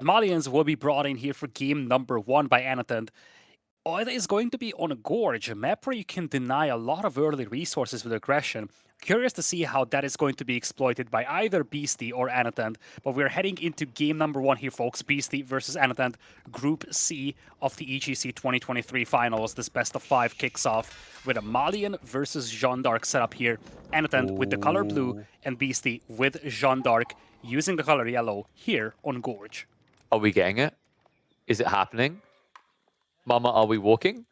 Malians will be brought in here for game number 1 by Anotand. It is going to be on a gorge, a map where you can deny a lot of early resources with aggression. Curious to see how that is going to be exploited by either Beasty or Anotand. But we're heading into game number 1 here, folks. Beasty versus Anotand, Group C of the EGC 2023 finals. This best of 5 kicks off with a Malian versus Jeanne d'Arc setup here. Anotand with the color blue and Beasty with Jeanne d'Arc using the color yellow here on Gorge. Are we getting it? Is it happening? Mama, are we walking?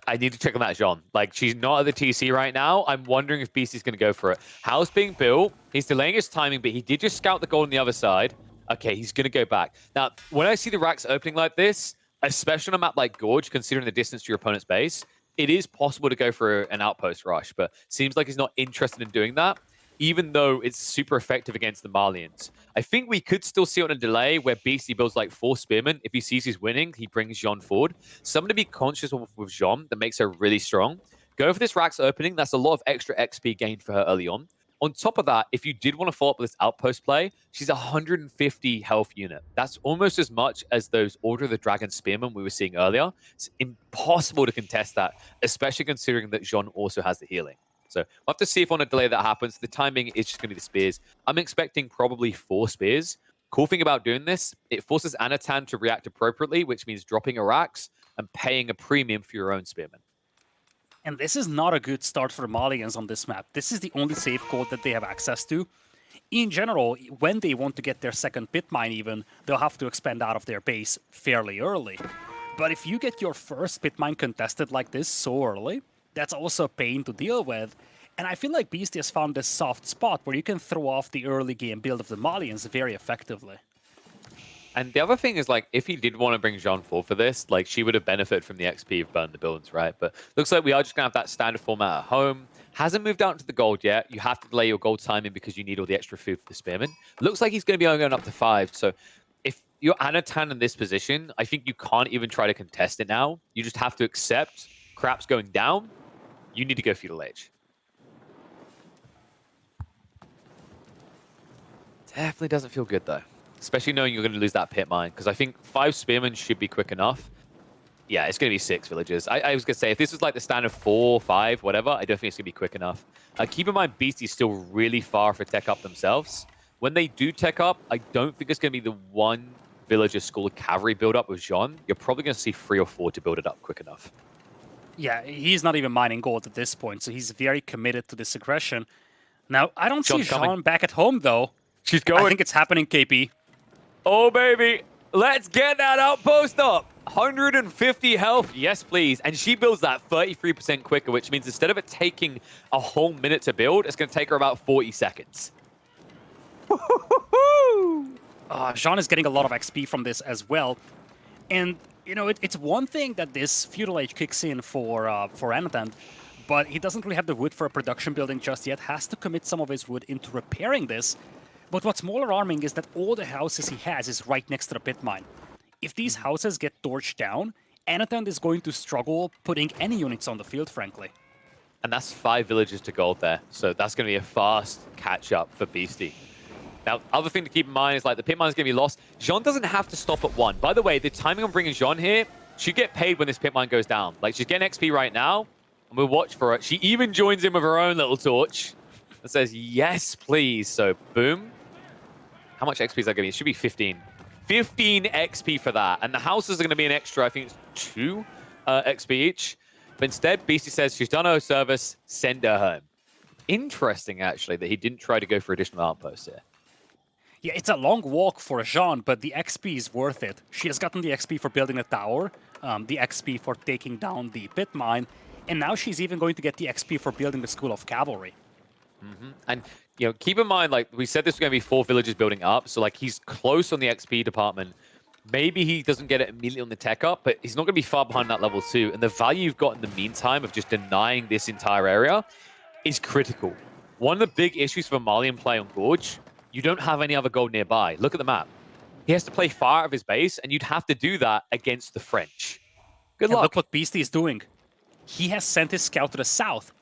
I need to check on that Jeanne. Like, she's not at the TC right now. I'm wondering if Beasty's going to go for it. House being built. He's delaying his timing, but he did just scout the gold on the other side. Okay, he's going to go back. Now, when I see the racks opening like this, especially on a map like Gorge, considering the distance to your opponent's base, it is possible to go for an outpost rush, but seems like he's not interested in doing that, even though it's super effective against the Malians. I think we could still see it on a delay where Beasty builds like 4 spearmen. If he sees he's winning, he brings Jeanne forward. Something to be conscious of with Jeanne that makes her really strong. Go for this Rax opening. That's a lot of extra XP gained for her early on. On top of that, if you did want to follow up with this outpost play, she's a 150 health unit. That's almost as much as those Order of the Dragon spearmen we were seeing earlier. It's impossible to contest that, especially considering that Jeanne also has the healing. So we'll have to see if on a delay that happens. The timing is just going to be the spears. I'm expecting probably 4 spears. Cool thing about doing this, it forces Anotand to react appropriately, which means dropping a Rax and paying a premium for your own spearmen. And this is not a good start for the Malians on this map. This is the only safe gold that they have access to. In general, when they want to get their second pit mine even, they'll have to expand out of their base fairly early. But if you get your first pit mine contested like this so early, that's also a pain to deal with. And I feel like Beasty has found this soft spot where you can throw off the early game build of the Malians very effectively. And the other thing is, like, if he did want to bring Jeanne forward for this, like, she would have benefited from the XP of burning the buildings, right? But looks like we are just going to have that standard format at home. Hasn't moved out into the gold yet. You have to delay your gold timing because you need all the extra food for the spearmen. Looks like he's going to be only going up to 5. So if you're Anotand in this position, I think you can't even try to contest it now. You just have to accept crap's going down. You need to go feudal age. Definitely doesn't feel good, though. Especially knowing you're going to lose that pit mine. Because I think 5 spearmen should be quick enough. Yeah, it's going to be 6 villages. I was going to say, if this was like the standard 4, 5, whatever, I don't think it's going to be quick enough. Keep in mind, Beasty's still really far for tech up themselves. When they do tech up, I don't think it's going to be the 1 villager school of cavalry build up with Jeanne. You're probably going to see 3 or 4 to build it up quick enough. Yeah, he's not even mining gold at this point, so he's very committed to this aggression. Now, I don't see Jeanne back at home, though. She's going. I think it's happening, KP. Oh, baby. Let's get that outpost up. 150 health. Yes, please. And she builds that 33% quicker, which means instead of it taking a whole minute to build, it's going to take her about 40 seconds. Jeanne is getting a lot of XP from this as well. And, you know, it's one thing that this feudal age kicks in for Anotand, but he doesn't really have the wood for a production building just yet. Has to commit some of his wood into repairing this. But what's more alarming is that all the houses he has is right next to the pit mine. If these houses get torched down, Anotand is going to struggle putting any units on the field, frankly. And that's 5 villages to gold there. So that's going to be a fast catch-up for Beasty. Now, other thing to keep in mind is, like, the pit mine is going to be lost. Jeanne doesn't have to stop at 1. By the way, the timing on bringing Jeanne here, she'd get paid when this pit mine goes down. Like, she's getting XP right now, and we'll watch for it. She even joins in with her own little torch and says, yes, please. So, boom. How much XP is that going to be? It should be 15. 15 XP for that. And the houses are going to be an extra, I think it's 2 XP each. But instead, Beasty says she's done her service, send her home. Interesting, actually, that he didn't try to go for additional outposts here. Yeah, it's a long walk for Jeanne, but the XP is worth it. She has gotten the XP for building a tower, the XP for taking down the pit mine, and now she's even going to get the XP for building the School of Cavalry. And, you know, keep in mind, like, we said this was going to be 4 villages building up, so, like, he's close on the XP department. Maybe he doesn't get it immediately on the tech up, but he's not going to be far behind that level 2. And the value you've got in the meantime of just denying this entire area is critical. One of the big issues for Malian play on Gorge, you don't have any other gold nearby. Look at the map. He has to play far out of his base, and you'd have to do that against the French. Good luck. Look what Beasty is doing. He has sent his scout to the south.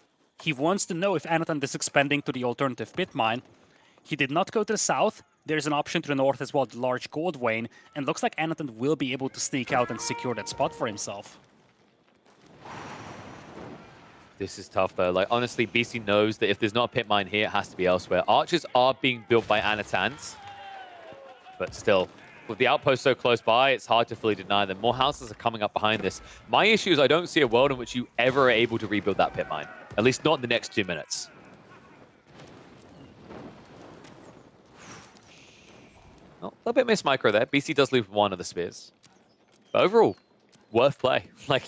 He wants to know if Anotand is expanding to the alternative pit mine. He did not go to the south. There's an option to the north as well, the large gold vein, and looks like Anotand will be able to sneak out and secure that spot for himself. This is tough, though. Like, honestly, Beasty knows that if there's not a pit mine here, it has to be elsewhere. Archers are being built by Anotand, but still, with the outpost so close by, it's hard to fully deny them. More houses are coming up behind this. My issue is I don't see a world in which you ever are able to rebuild that pit mine, at least not in the next 2 minutes. Oh, a little bit miss micro there. BC does lose one of the spears. But overall, worth play. Like,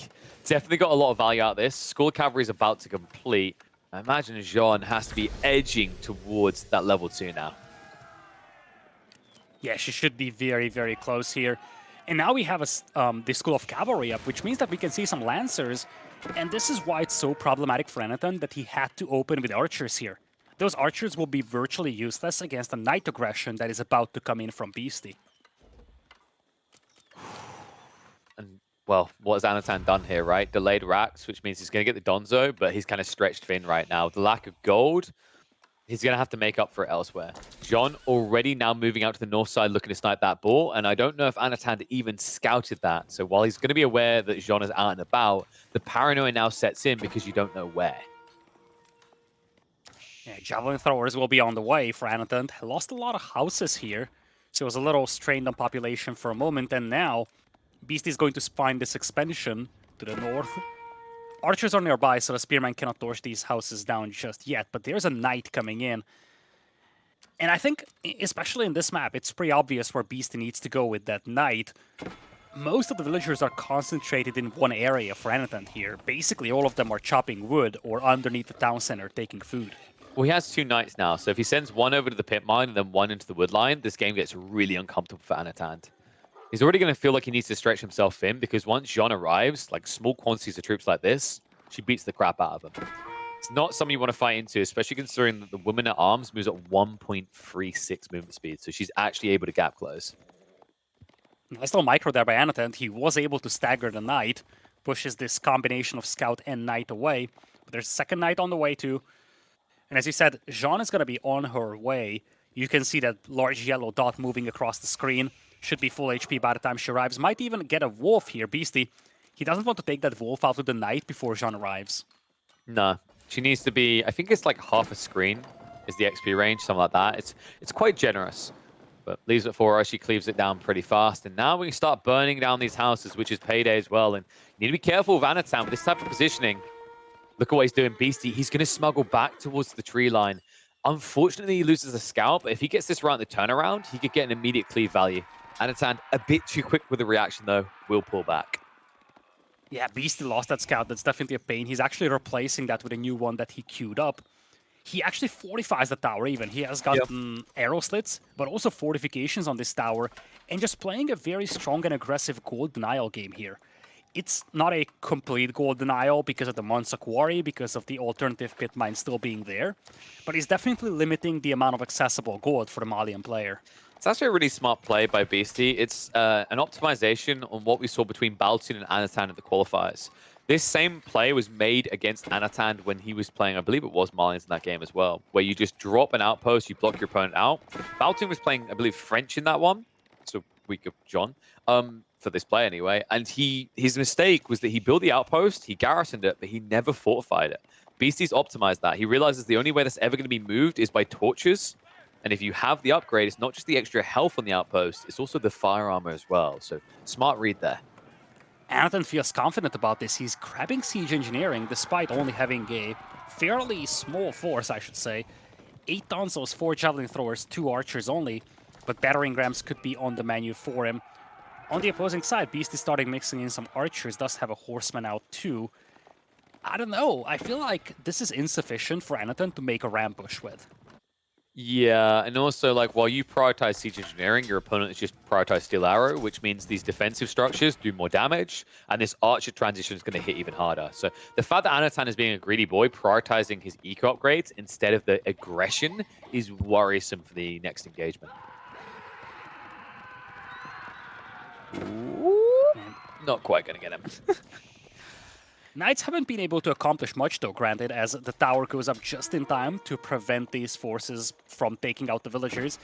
definitely got a lot of value out of this. School Cavalry is about to complete. I imagine Jean has to be edging towards that level 2 now. Yeah, she should be very, very close here. And now we have the School of Cavalry up, which means that we can see some Lancers. And this is why it's so problematic for Anotand that he had to open with Archers here. Those Archers will be virtually useless against a Knight aggression that is about to come in from Beasty. And, well, what has Anotand done here, right? Delayed racks, which means he's going to get the Donzo, but he's kind of stretched thin right now. The lack of gold, he's going to have to make up for it elsewhere. John already now moving out to the north side looking to snipe that ball, and I don't know if Anotand even scouted that. So while he's going to be aware that Jean is out and about, the paranoia now sets in because you don't know where. Yeah, Javelin Throwers will be on the way for Anotand. Lost a lot of houses here, so it was a little strained on population for a moment, and now Beastie is going to find this expansion to the north. Archers are nearby, so the Spearman cannot torch these houses down just yet, but there's a Knight coming in. And I think, especially in this map, it's pretty obvious where Beastie needs to go with that Knight. Most of the villagers are concentrated in one area for Anotand here. Basically, all of them are chopping wood or underneath the town center taking food. Well, he has 2 Knights now, so if he sends one over to the pit mine and then one into the wood line, this game gets really uncomfortable for Anotand. He's already going to feel like he needs to stretch himself thin because once Jean arrives, like small quantities of troops like this, she beats the crap out of him. It's not something you want to fight into, especially considering that the woman at arms moves at 1.36 movement speed, so she's actually able to gap close. Nice little micro there by Anotand. He was able to stagger the Knight, pushes this combination of Scout and Knight away. But there's a second Knight on the way too. And as you said, Jean is going to be on her way. You can see that large yellow dot moving across the screen. Should be full HP by the time she arrives. Might even get a Wolf here, Beastie. He doesn't want to take that Wolf out of the Knight before Jean arrives. No, she needs to be, I think it's like half a screen is the XP range, something like that. It's quite generous, but leaves it for her. She cleaves it down pretty fast. And now we can start burning down these houses, which is payday as well. And you need to be careful with Anotand with this type of positioning. Look at what he's doing, Beastie. He's going to smuggle back towards the tree line. Unfortunately, he loses a scout, but if he gets this right in the turnaround, he could get an immediate cleave value. Anotand, a bit too quick with the reaction, though, will pull back. Yeah, Beastie lost that scout. That's definitely a pain. He's actually replacing that with a new one that he queued up. He actually fortifies the tower even. He has gotten arrow slits, but also fortifications on this tower, and just playing a very strong and aggressive gold denial game here. It's not a complete gold denial because of the Monza Quarry, because of the alternative pit mine still being there, but he's definitely limiting the amount of accessible gold for the Malian player. It's actually a really smart play by Beastie. It's an optimization on what we saw between Baltun and Anotand at the qualifiers. This same play was made against Anotand when he was playing, I believe it was Malians in that game as well, where you just drop an outpost, you block your opponent out. Baltun was playing, I believe, French in that one, so weak of John, for this play anyway. And his mistake was that he built the outpost, he garrisoned it, but he never fortified it. Beastie's optimized that. He realizes the only way that's ever going to be moved is by torches. And if you have the upgrade, it's not just the extra health on the outpost, it's also the fire armor as well. So smart read there. Anotand feels confident about this. He's grabbing Siege Engineering despite only having a fairly small force, I should say. 8 Donzos, 4 Javelin Throwers, 2 Archers only, but Battering Rams could be on the menu for him. On the opposing side, Beast is starting mixing in some Archers, does have a Horseman out too. I don't know, I feel like this is insufficient for Anotand to make a Rambush with. Yeah, and also, like, while you prioritize Siege Engineering, your opponent is just prioritize Steel Arrow, which means these defensive structures do more damage, and this Archer transition is going to hit even harder. So the fact that Anotand is being a greedy boy, prioritizing his eco upgrades instead of the aggression is worrisome for the next engagement. Ooh, not quite going to get him. Knights haven't been able to accomplish much though, granted, as the tower goes up just in time to prevent these forces from taking out the villagers.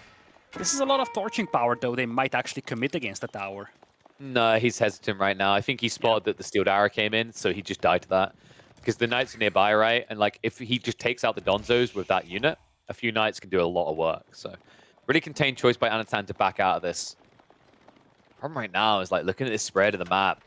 This is a lot of torching power, though. They might actually commit against the tower. No, he's hesitant right now. I think he Yeah. spotted that the Steeled Arrow came in, so he just died to that. Because the Knights are nearby, right? And like, if he just takes out the Donzos with that unit, a few Knights can do a lot of work. So, really contained choice by Anotand to back out of this. Problem right now is like looking at this spread of the map.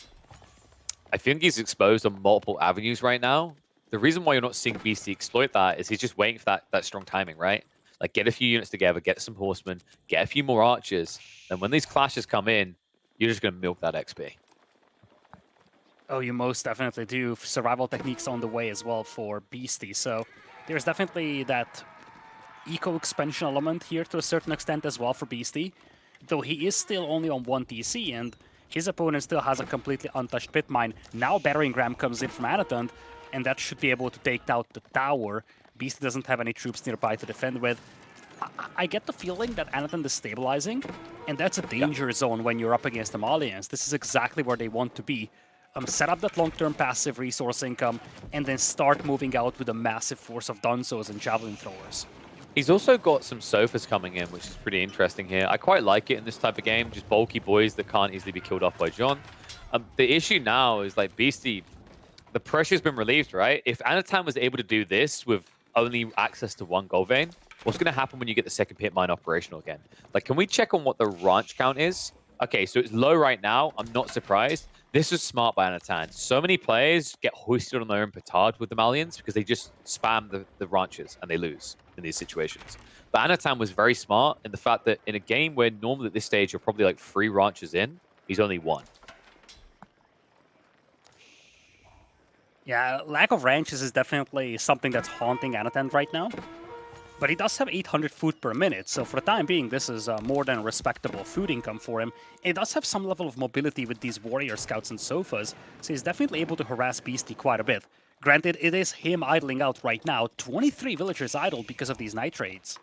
I think he's exposed on multiple avenues right now. The reason why you're not seeing Beasty exploit that is he's just waiting for that strong timing, right? Like, get a few units together, get some horsemen, get a few more archers. Then when these clashes come in, you're just going to milk that XP. Oh, you most definitely do. Survival techniques on the way as well for Beastie. So there's definitely that eco expansion element here to a certain extent as well for Beastie. Though he is still only on 1 TC and his opponent still has a completely untouched pit mine. Now Battering Ram comes in from Anotand, and that should be able to take out the tower. Beastie doesn't have any troops nearby to defend with. I get the feeling that Anotand is stabilizing, and that's a danger zone when you're up against the Malians. This is exactly where they want to be. Set up that long-term passive resource income, and then start moving out with a massive force of Dunzos and Javelin throwers. He's also got some sofas coming in, which is pretty interesting here. I quite like it in this type of game, just bulky boys that can't easily be killed off by John. The issue now is like Beastie, the pressure's been relieved, right? If Anatan was able to do this with only access to one gold vein, what's going to happen when you get the second pit mine operational again? Like, can we check on what the ranch count is? Okay, so it's low right now. I'm not surprised. This is smart by Anatan. So many players get hoisted on their own petard with the Malians because they just spam the ranches and they lose in these situations. But Anatan was very smart in the fact that in a game where normally at this stage you're probably like 3 ranches in, he's only 1. Yeah, lack of ranches is definitely something that's haunting Anatan right now. But he does have 800 food per minute, so for the time being, this is more than a respectable food income for him. He does have some level of mobility with these warrior scouts and sofas, so he's definitely able to harass Beastie quite a bit. Granted, it is him idling out right now. 23 villagers idle because of these night raids.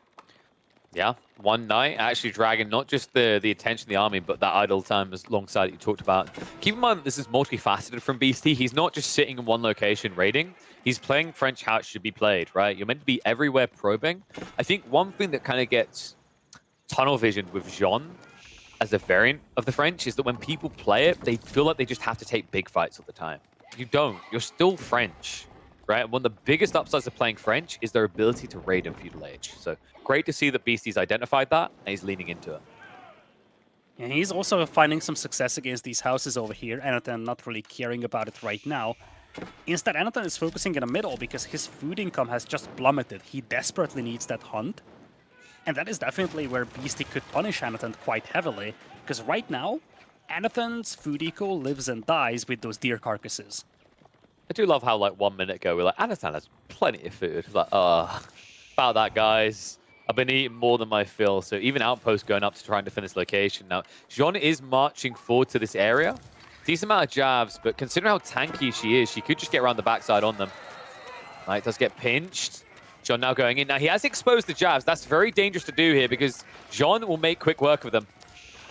Yeah, one night actually dragging not just the attention of the army, but that idle time alongside that you talked about. Keep in mind that this is multifaceted from Beastie. He's not just sitting in one location raiding. He's playing French how it should be played, right? You're meant to be everywhere probing. I think one thing that kind of gets tunnel visioned with Jean as a variant of the French is that when people play it, they feel like they just have to take big fights all the time. You don't. You're still French, right? One of the biggest upsides of playing French is their ability to raid in feudal age. So great to see that Beastie's identified that and he's leaning into it. And he's also finding some success against these houses over here, Anatan not really caring about it right now. Instead, Anatan is focusing in the middle because his food income has just plummeted. He desperately needs that hunt. And that is definitely where Beastie could punish Anatan quite heavily, because right now, Anatan's food eco lives and dies with those deer carcasses. I do love how, like, 1 minute ago, we're like, Anatan has plenty of food. It's like, about that, guys. I've been eating more than my fill. So even Outpost going up to try and defend this location. Now, Jean is marching forward to this area. Decent amount of jabs, but considering how tanky she is, she could just get around the backside on them. Right, does get pinched. Jean now going in. Now, he has exposed the jabs. That's very dangerous to do here because Jean will make quick work of them.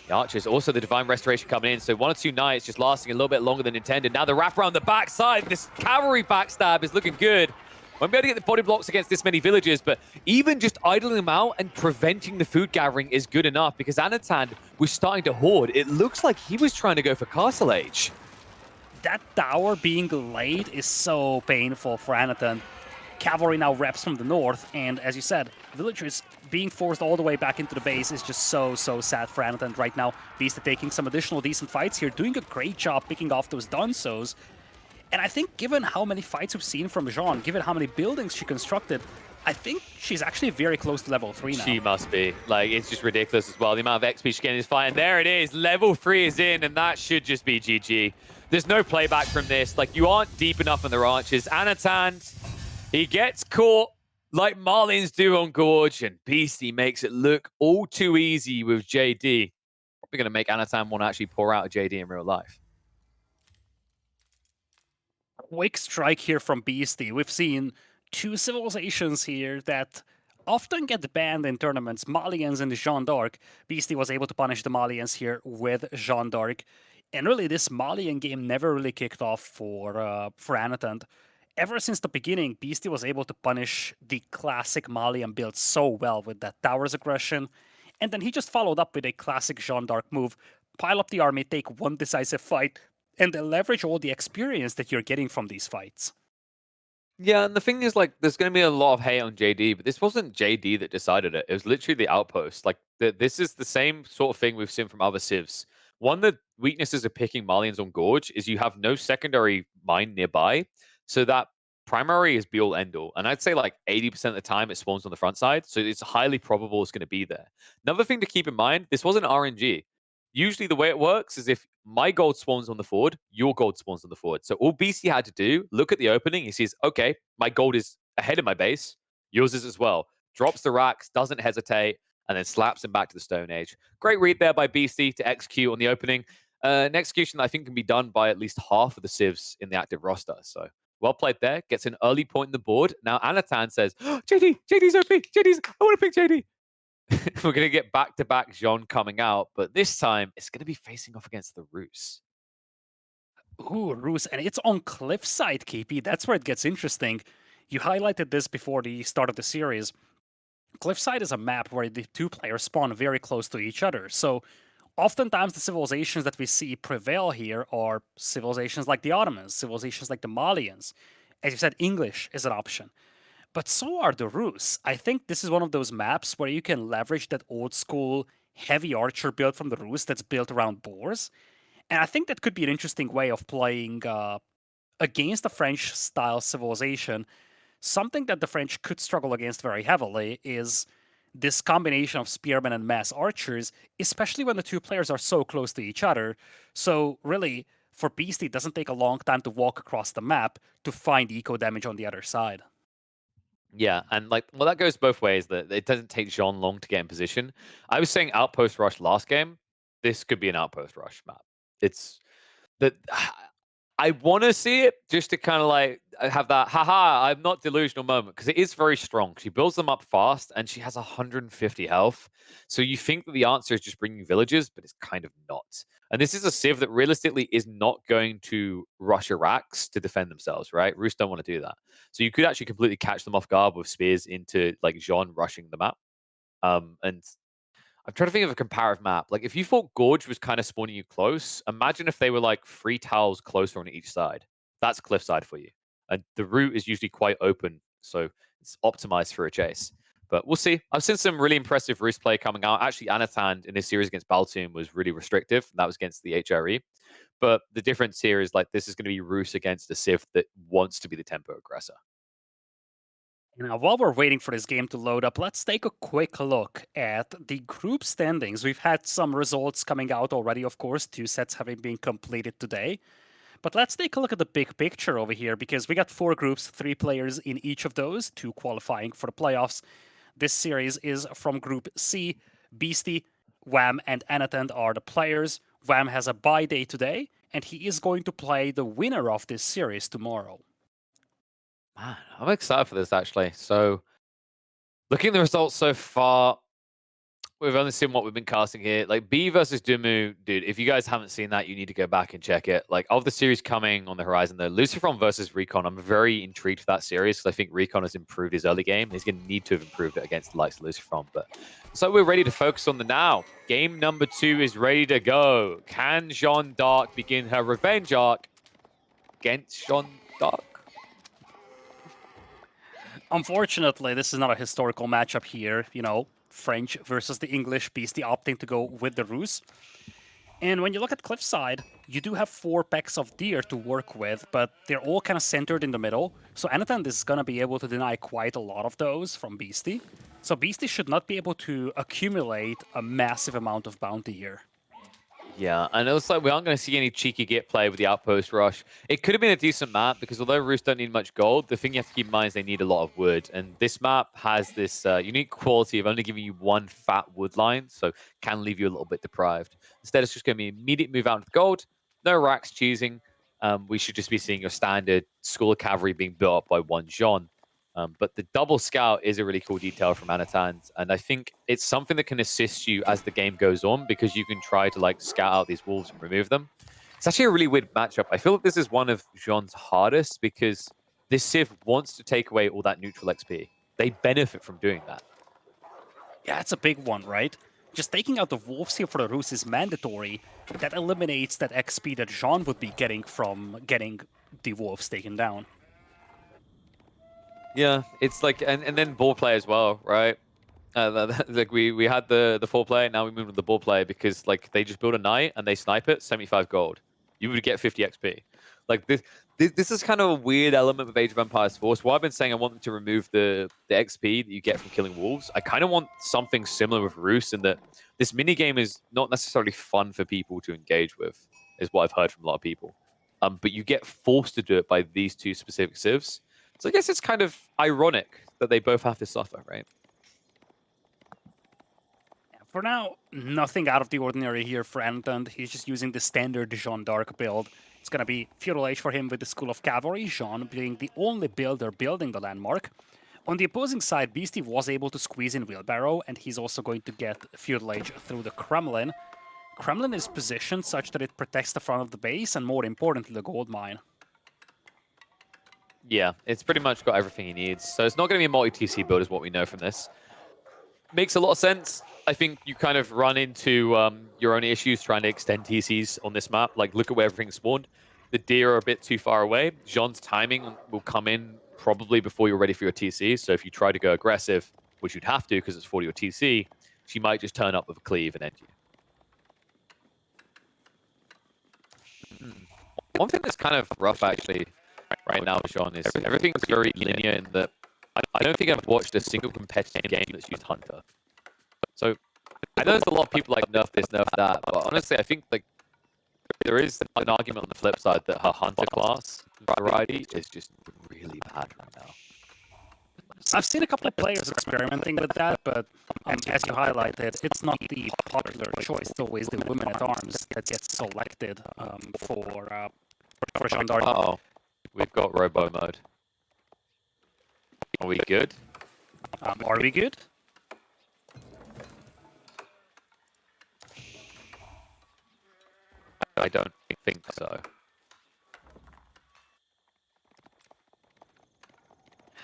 The archers, also the Divine Restoration coming in. So 1 or 2 knights just lasting a little bit longer than intended. Now the wrap around the backside. This cavalry backstab is looking good. Won't be able to get the body blocks against this many villagers, but even just idling them out and preventing the food gathering is good enough because Anotand was starting to hoard. It looks like he was trying to go for Castle Age. That tower being laid is so painful for Anotand. Cavalry now reps from the north, and as you said, villagers being forced all the way back into the base is just so sad for Anotand right now. Beastie taking some additional decent fights here, doing a great job picking off those Dunsos. And I think given how many fights we've seen from Jean, given how many buildings she constructed, I think she's actually very close to level 3 now. She must be. Like, it's just ridiculous as well. The amount of XP she's getting in this fight. And there it is. Level 3 is in, and that should just be GG. There's no playback from this. Like, you aren't deep enough in the ranches. Anotand, he gets caught like Marlins do on Gorge, and Beastie makes it look all too easy with JD. Probably going to make Anotand want to actually pour out a JD in real life. Quick strike here from Beastie. We've seen 2 civilizations here that often get banned in tournaments, Malians and Jeanne d'Arc. Beastie was able to punish the Malians here with Jeanne d'Arc. And really, this Malian game never really kicked off for Anotand. Ever since the beginning, Beastie was able to punish the classic Malian build so well with that Towers aggression And then he just followed up with a classic Jean d'Arc move, pile up the army, take one decisive fight, and then leverage all the experience that you're getting from these fights. Yeah, and the thing is, like, there's going to be a lot of hate on JD, but this wasn't JD that decided it. It was literally the outpost. Like, this is the same sort of thing we've seen from other civs. One of the weaknesses of picking Malians on Gorge is you have no secondary mine nearby, so that primary is be all end all. And I'd say like 80% of the time it spawns on the front side, so it's highly probable it's going to be there. Another thing to keep in mind: this wasn't RNG. Usually, the way it works is if my gold spawns on the forward, your gold spawns on the forward. So all BC had to do, look at the opening. He sees, okay, my gold is ahead of my base. Yours is as well. Drops the racks, doesn't hesitate, and then slaps him back to the Stone Age. Great read there by Beasty to execute on the opening. An execution that I think can be done by at least half of the civs in the active roster. So well played there. Gets an early point in the board. Now Anotand says, oh, JD's OP. I want to pick JD. We're going to get back-to-back Jean coming out, but this time it's going to be facing off against the Roos. Ooh, Roos, and it's on Cliffside, KP. That's where it gets interesting. You highlighted this before the start of the series. Cliffside is a map where the two players spawn very close to each other, so oftentimes the civilizations that we see prevail here are civilizations like the Ottomans, civilizations like the Malians. As you said, English is an option. But so are the Rus. I think this is one of those maps where you can leverage that old school heavy archer build from the Rus that's built around boars. And I think that could be an interesting way of playing against a French style civilization. Something that the French could struggle against very heavily is this combination of spearmen and mass archers, especially when the two players are so close to each other. So, really, for Beastie, it doesn't take a long time to walk across the map to find eco damage on the other side. Yeah, and like, well, that goes both ways. That it doesn't take Jean long to get in position. I was saying outpost rush last game. This could be an outpost rush map. It's that I want to see it just to kind of like have that haha, I'm not delusional moment because it is very strong. She builds them up fast and she has 150 health. So you think that the answer is just bringing villagers, but it's kind of not. And this is a civ that realistically is not going to rush Iraqs to defend themselves, right? Roos don't want to do that. So you could actually completely catch them off guard with spears into like Jean rushing them out. And I'm trying to think of a comparative map. Like, if you thought Gorge was kind of spawning you close, imagine if they were like 3 tiles closer on each side. That's cliffside for you. And the route is usually quite open, so it's optimized for a chase. But we'll see. I've seen some really impressive Roost play coming out. Actually, Anotand in his series against Baltoon was really restrictive. That was against the HRE. But the difference here is like this is going to be Roos against a Civ that wants to be the tempo aggressor. Now, while we're waiting for this game to load up, let's take a quick look at the group standings. We've had some results coming out already, of course, 2 sets having been completed today. But let's take a look at the big picture over here, because we got 4 groups, 3 players in each of those, 2 qualifying for the playoffs. This series is from Group C. Beasty, Wham, and Anotand are the players. Wham has a bye day today, and he is going to play the winner of this series tomorrow. Man, I'm excited for this actually. So, looking at the results so far, we've only seen what we've been casting here. Like B versus Dumu, dude, if you guys haven't seen that, you need to go back and check it. Like, of the series coming on the horizon, though, Lucifron versus Recon, I'm very intrigued for that series because I think Recon has improved his early game. He's going to need to have improved it against the likes of Lucifron. But so we're ready to focus on the now. Game number 2 is ready to go. Can Jeanne d'Arc begin her revenge arc against Jeanne d'Arc? Unfortunately, this is not a historical matchup here. You know, French versus the English, Beastie opting to go with the Rus. And when you look at Cliffside, you do have 4 packs of deer to work with, but they're all kind of centered in the middle. So Anotand is going to be able to deny quite a lot of those from Beastie. So Beastie should not be able to accumulate a massive amount of bounty here. Yeah, and it looks like we aren't going to see any cheeky git play with the outpost rush. It could have been a decent map because although Roos don't need much gold, the thing you have to keep in mind is they need a lot of wood. And this map has this unique quality of only giving you 1 fat wood line, so can leave you a little bit deprived. Instead, it's just going to be immediate move out with gold, no racks choosing. We should just be seeing your standard school of cavalry being built up by 1 Jean. But the double scout is a really cool detail from Anotand, and I think it's something that can assist you as the game goes on because you can try to like scout out these wolves and remove them. It's actually a really weird matchup. I feel like this is one of Jean's hardest because this Civ wants to take away all that neutral XP. They benefit from doing that. Yeah, it's a big one, right? just taking out the wolves here for the Rus is mandatory. That eliminates that XP that Jean would be getting from getting the wolves taken down. Yeah, it's like, and then ball play as well, right? Like we had the 4 player, now we move to the ball player because like they just build a knight and they snipe it, 75 gold. You would get 50 XP. Like this is kind of a weird element of Age of Empires 4. So I've been saying I want them to remove the XP that you get from killing wolves. I kind of want something similar with Roost in that this mini game is not necessarily fun for people to engage with, is what I've heard from a lot of people. But you get forced to do it by these two specific civs. So I guess it's kind of ironic that they both have to suffer, right? For now, nothing out of the ordinary here for Anotand. He's just using the standard Jean d'Arc build. It's going to be Feudal Age for him with the School of Cavalry, Jean being the only builder building the landmark. On the opposing side, Beasty was able to squeeze in Wheelbarrow, and he's also going to get Feudal Age through the Kremlin. Kremlin is positioned such that it protects the front of the base, and more importantly, the gold mine. Yeah, it's pretty much got everything he needs. So it's not going to be a multi-TC build is what we know from this. Makes a lot of sense. I think you kind of run into your own issues trying to extend TCs on this map. Like, look at where everything's spawned. The deer are a bit too far away. Jean's timing will come in probably before you're ready for your TC. So if you try to go aggressive, which you'd have to because it's for your TC, she might just turn up with a cleave and end you. One thing that's kind of rough, actually, right now, Jean, is everything's very linear in that I don't think I've watched a single competitive game that's used Hunter. So I know there's a lot of people like nerf this, nerf that, but honestly, I think like there is an argument on the flip side that her Hunter class variety is just really bad right now. I've seen a couple of players experimenting with that, but as you highlighted, it's not the popular choice. It's always the women at arms that gets selected for Jean d'Arc. Uh-oh. We've got Robo mode. Are we good? Are we good? I don't think so.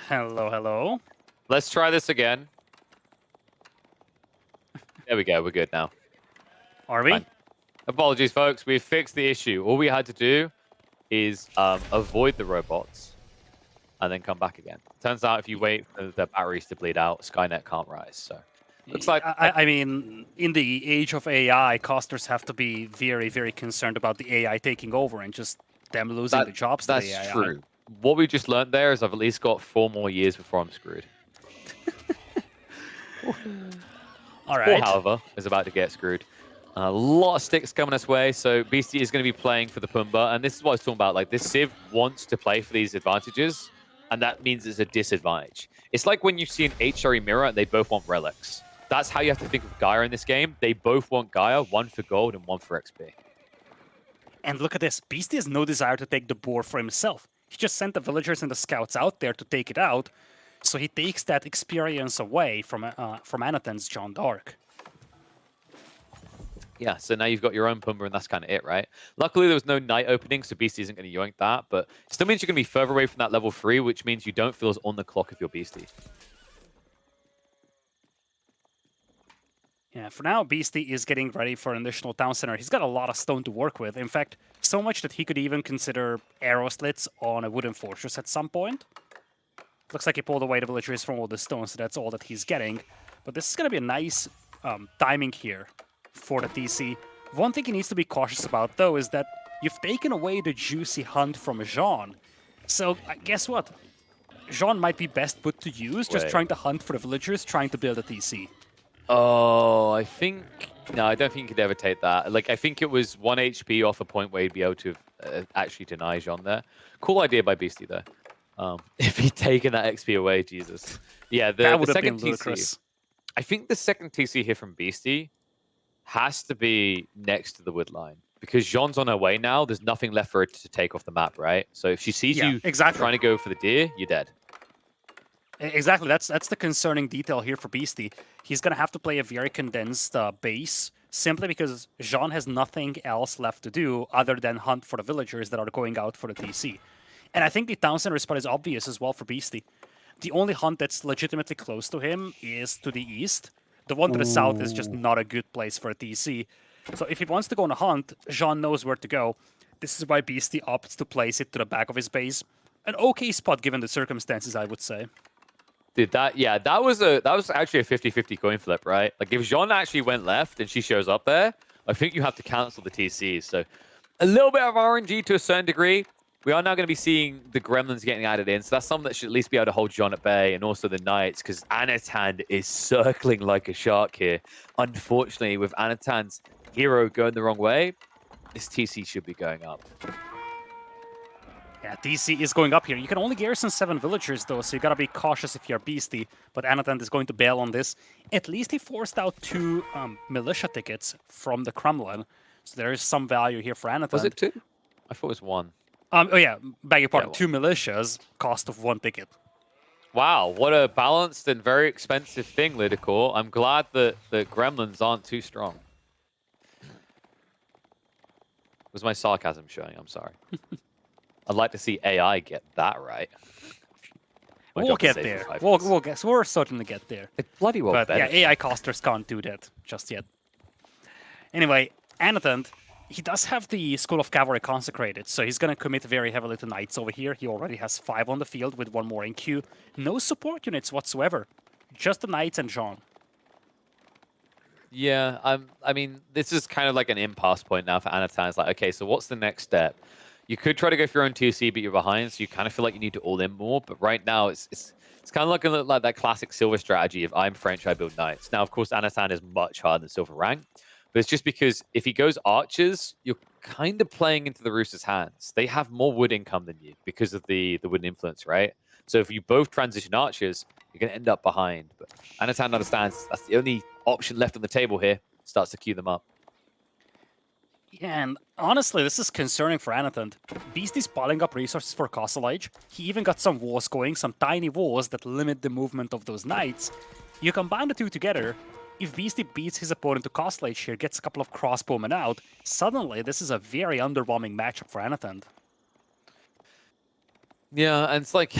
Hello, hello. Let's try this again. There we go. We're good now. Are we? Fine. Apologies, folks. We've fixed the issue. All we had to do is avoid the robots and then come back again. Turns out if you wait for the batteries to bleed out, Skynet can't rise. So looks like I mean, in the age of AI, casters have to be very, very concerned about the AI taking over and just them losing the jobs to the AI. That's true. What we just learned there is I've at least got 4 more years before I'm screwed. All right. Or, however, is about to get screwed. A lot of sticks coming this way, so Beasty is going to be playing for the Pumbaa, and this is what I was talking about. Like, this Civ wants to play for these advantages, and that means it's a disadvantage. It's like when you see an HRE mirror, and they both want relics. That's how you have to think of Gaia in this game. They both want Gaia, one for gold and one for XP. And look at this. Beasty has no desire to take the boar for himself. He just sent the villagers and the scouts out there to take it out, so he takes that experience away from Anotand's Jean d'Arc. Yeah, so now you've got your own Pumbaa, and that's kind of it, right? Luckily, there was no night opening, so Beasty isn't going to yoink that, but it still means you're going to be further away from that level 3, which means you don't feel as on the clock if you're Beasty. Yeah, for now, Beasty is getting ready for an additional town center. He's got a lot of stone to work with. In fact, so much that he could even consider arrow slits on a wooden fortress at some point. Looks like he pulled away the villagers from all the stone, so that's all that he's getting. But this is going to be a nice timing here for the TC. One thing he needs to be cautious about, though, is that you've taken away the juicy hunt from Jean. So, guess what? Jean might be best put to use, just trying to hunt for the villagers, trying to build a TC. Oh, I think... No, I don't think you could ever take that. Like, I think it was 1 HP off a point where he'd be able to actually deny Jean there. Cool idea by Beasty, though. If he'd taken that XP away, Jesus. Yeah, that would the have second been ludicrous. TC... I think the second TC here from Beasty has to be next to the wood line. Because Jean's on her way now, there's nothing left for her to take off the map, right? So if she sees you trying to go for the deer, you're dead. Exactly, that's the concerning detail here for Beasty. He's going to have to play a very condensed base, simply because Jean has nothing else left to do other than hunt for the villagers that are going out for the TC. And I think the town center spot is obvious as well for Beasty. The only hunt that's legitimately close to him is to the east. The one to the south is just not a good place for a TC. So if he wants to go on a hunt, Jean knows where to go. This is why Beasty opts to place it to the back of his base. An okay spot given the circumstances, I would say. Dude, that was actually a 50-50 coin flip, right? Like if Jean actually went left and she shows up there, I think you have to cancel the TCs. So a little bit of RNG to a certain degree. We are now going to be seeing the Gremlins getting added in, so that's something that should at least be able to hold Jean at bay, and also the Knights, because Anotand is circling like a shark here. Unfortunately, with Anotand's hero going the wrong way, this TC should be going up. Yeah, DC is going up here. You can only garrison 7 villagers, though, so you gotta be cautious if you're Beasty. But Anotand is going to bail on this. At least he forced out 2 militia tickets from the Kremlin, so there is some value here for Anotand. Was it 2? I thought it was 1. Oh yeah, beg your pardon. Yeah, 2 militias, cost of 1 ticket. Wow, what a balanced and very expensive thing, LidaKor. I'm glad that the Gremlins aren't too strong. Was my sarcasm showing? I'm sorry. I'd like to see AI get that right. We'll get there. We'll guess. We're certainly get there. They bloody well But better. yeah, AI casters can't do that just yet. Anyway, Anotand, he does have the School of Cavalry consecrated, so he's going to commit very heavily to Knights over here. He already has 5 on the field with 1 more in queue. No support units whatsoever. Just the Knights and Jean. Yeah, I mean, this is kind of like an impasse point now for Anotand. It's like, okay, so what's the next step? You could try to go for your own TC, but you're behind, so you kind of feel like you need to all in more. But right now, it's kind of like that classic Silver strategy of I'm French, I build Knights. Now, of course, Anotand is much harder than Silver rank, but it's just because if he goes Archers, you're kind of playing into the Roosters' hands. They have more wood income than you because of the wooden influence, right? So if you both transition Archers, you're going to end up behind. But Anotand understands that's the only option left on the table here. Starts to queue them up. Yeah, and honestly, this is concerning for Anotand. Beasty's piling up resources for Castle Age. He even got some wars going, some tiny wars that limit the movement of those knights. You combine the two together, if Beasty beats his opponent to Castle Age here, gets a couple of crossbowmen out, suddenly this is a very underwhelming matchup for Anotand. Yeah, and it's like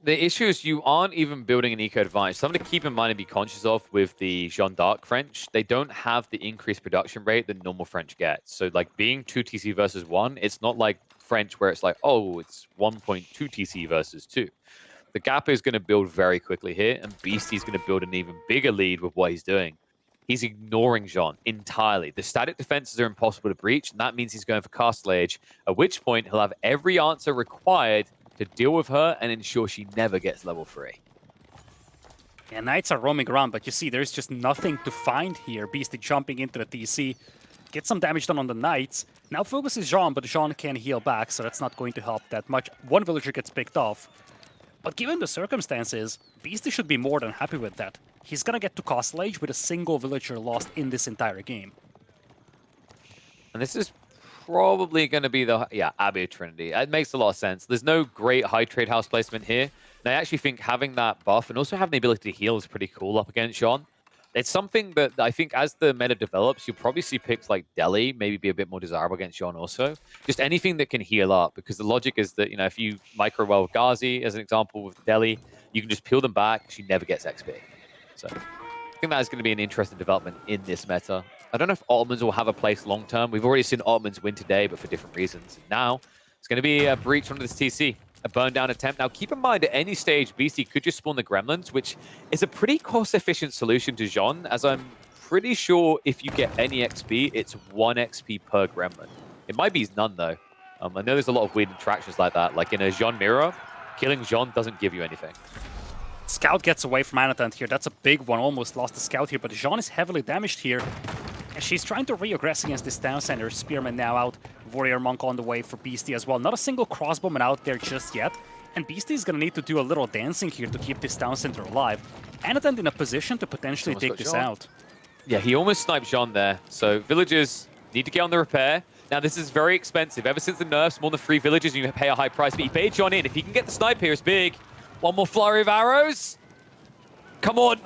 the issue is you aren't even building an eco advantage. Something to keep in mind and be conscious of with the Jeanne d'Arc French, they don't have the increased production rate that normal French gets. So like being 2 TC versus 1, it's not like French where it's like, oh, it's 1.2 TC versus 2. The gap is going to build very quickly here, and Beasty's going to build an even bigger lead with what he's doing. He's ignoring Jean entirely. The static defenses are impossible to breach, and that means he's going for Castle Age, at which point he'll have every answer required to deal with her and ensure she never gets level 3. Yeah, Knights are roaming around, but you see, there's just nothing to find here. Beasty jumping into the TC. Get some damage done on the Knights. Now focus is Jean, but Jean can heal back, so that's not going to help that much. 1 villager gets picked off. But given the circumstances, Beasty should be more than happy with that. He's gonna get to Castle Age with a single villager lost in this entire game. And this is probably going to be the, Abbey Trinity. It makes a lot of sense. There's no great high trade house placement here. And I actually think having that buff and also having the ability to heal is pretty cool up against Jean. It's something that I think as the meta develops, you'll probably see picks like Delhi maybe be a bit more desirable against Jean also. Just anything that can heal up, because the logic is that, you know, if you micro well with Ghazi, as an example with Delhi, you can just peel them back. She never gets XP. So I think that is going to be an interesting development in this meta. I don't know if Ottomans will have a place long term. We've already seen Ottomans win today, but for different reasons. Now, it's going to be a breach under this TC, a burn down attempt. Now, keep in mind, at any stage, Beasty could just spawn the Gremlins, which is a pretty cost-efficient solution to Jean, as I'm pretty sure if you get any XP, it's 1 XP per Gremlin. It might be none, though. I know there's a lot of weird interactions like that. Like in a Jean mirror, killing Jean doesn't give you anything. Scout gets away from Anotand here. That's a big one. Almost lost the Scout here, but Jean is heavily damaged here. And she's trying to reaggress against this town center. Spearman now out. Warrior Monk on the way for Beasty as well. Not a single crossbowman out there just yet. And Beasty is going to need to do a little dancing here to keep this town center alive. Anotand in a position to potentially take this out. Yeah, he almost sniped Jean there. So villagers need to get on the repair. Now, this is very expensive. Ever since the nerfs, more than 3 villagers, you pay a high price. But he paid Jean in. If he can get the snipe here, it's big. One more flurry of arrows. Come on.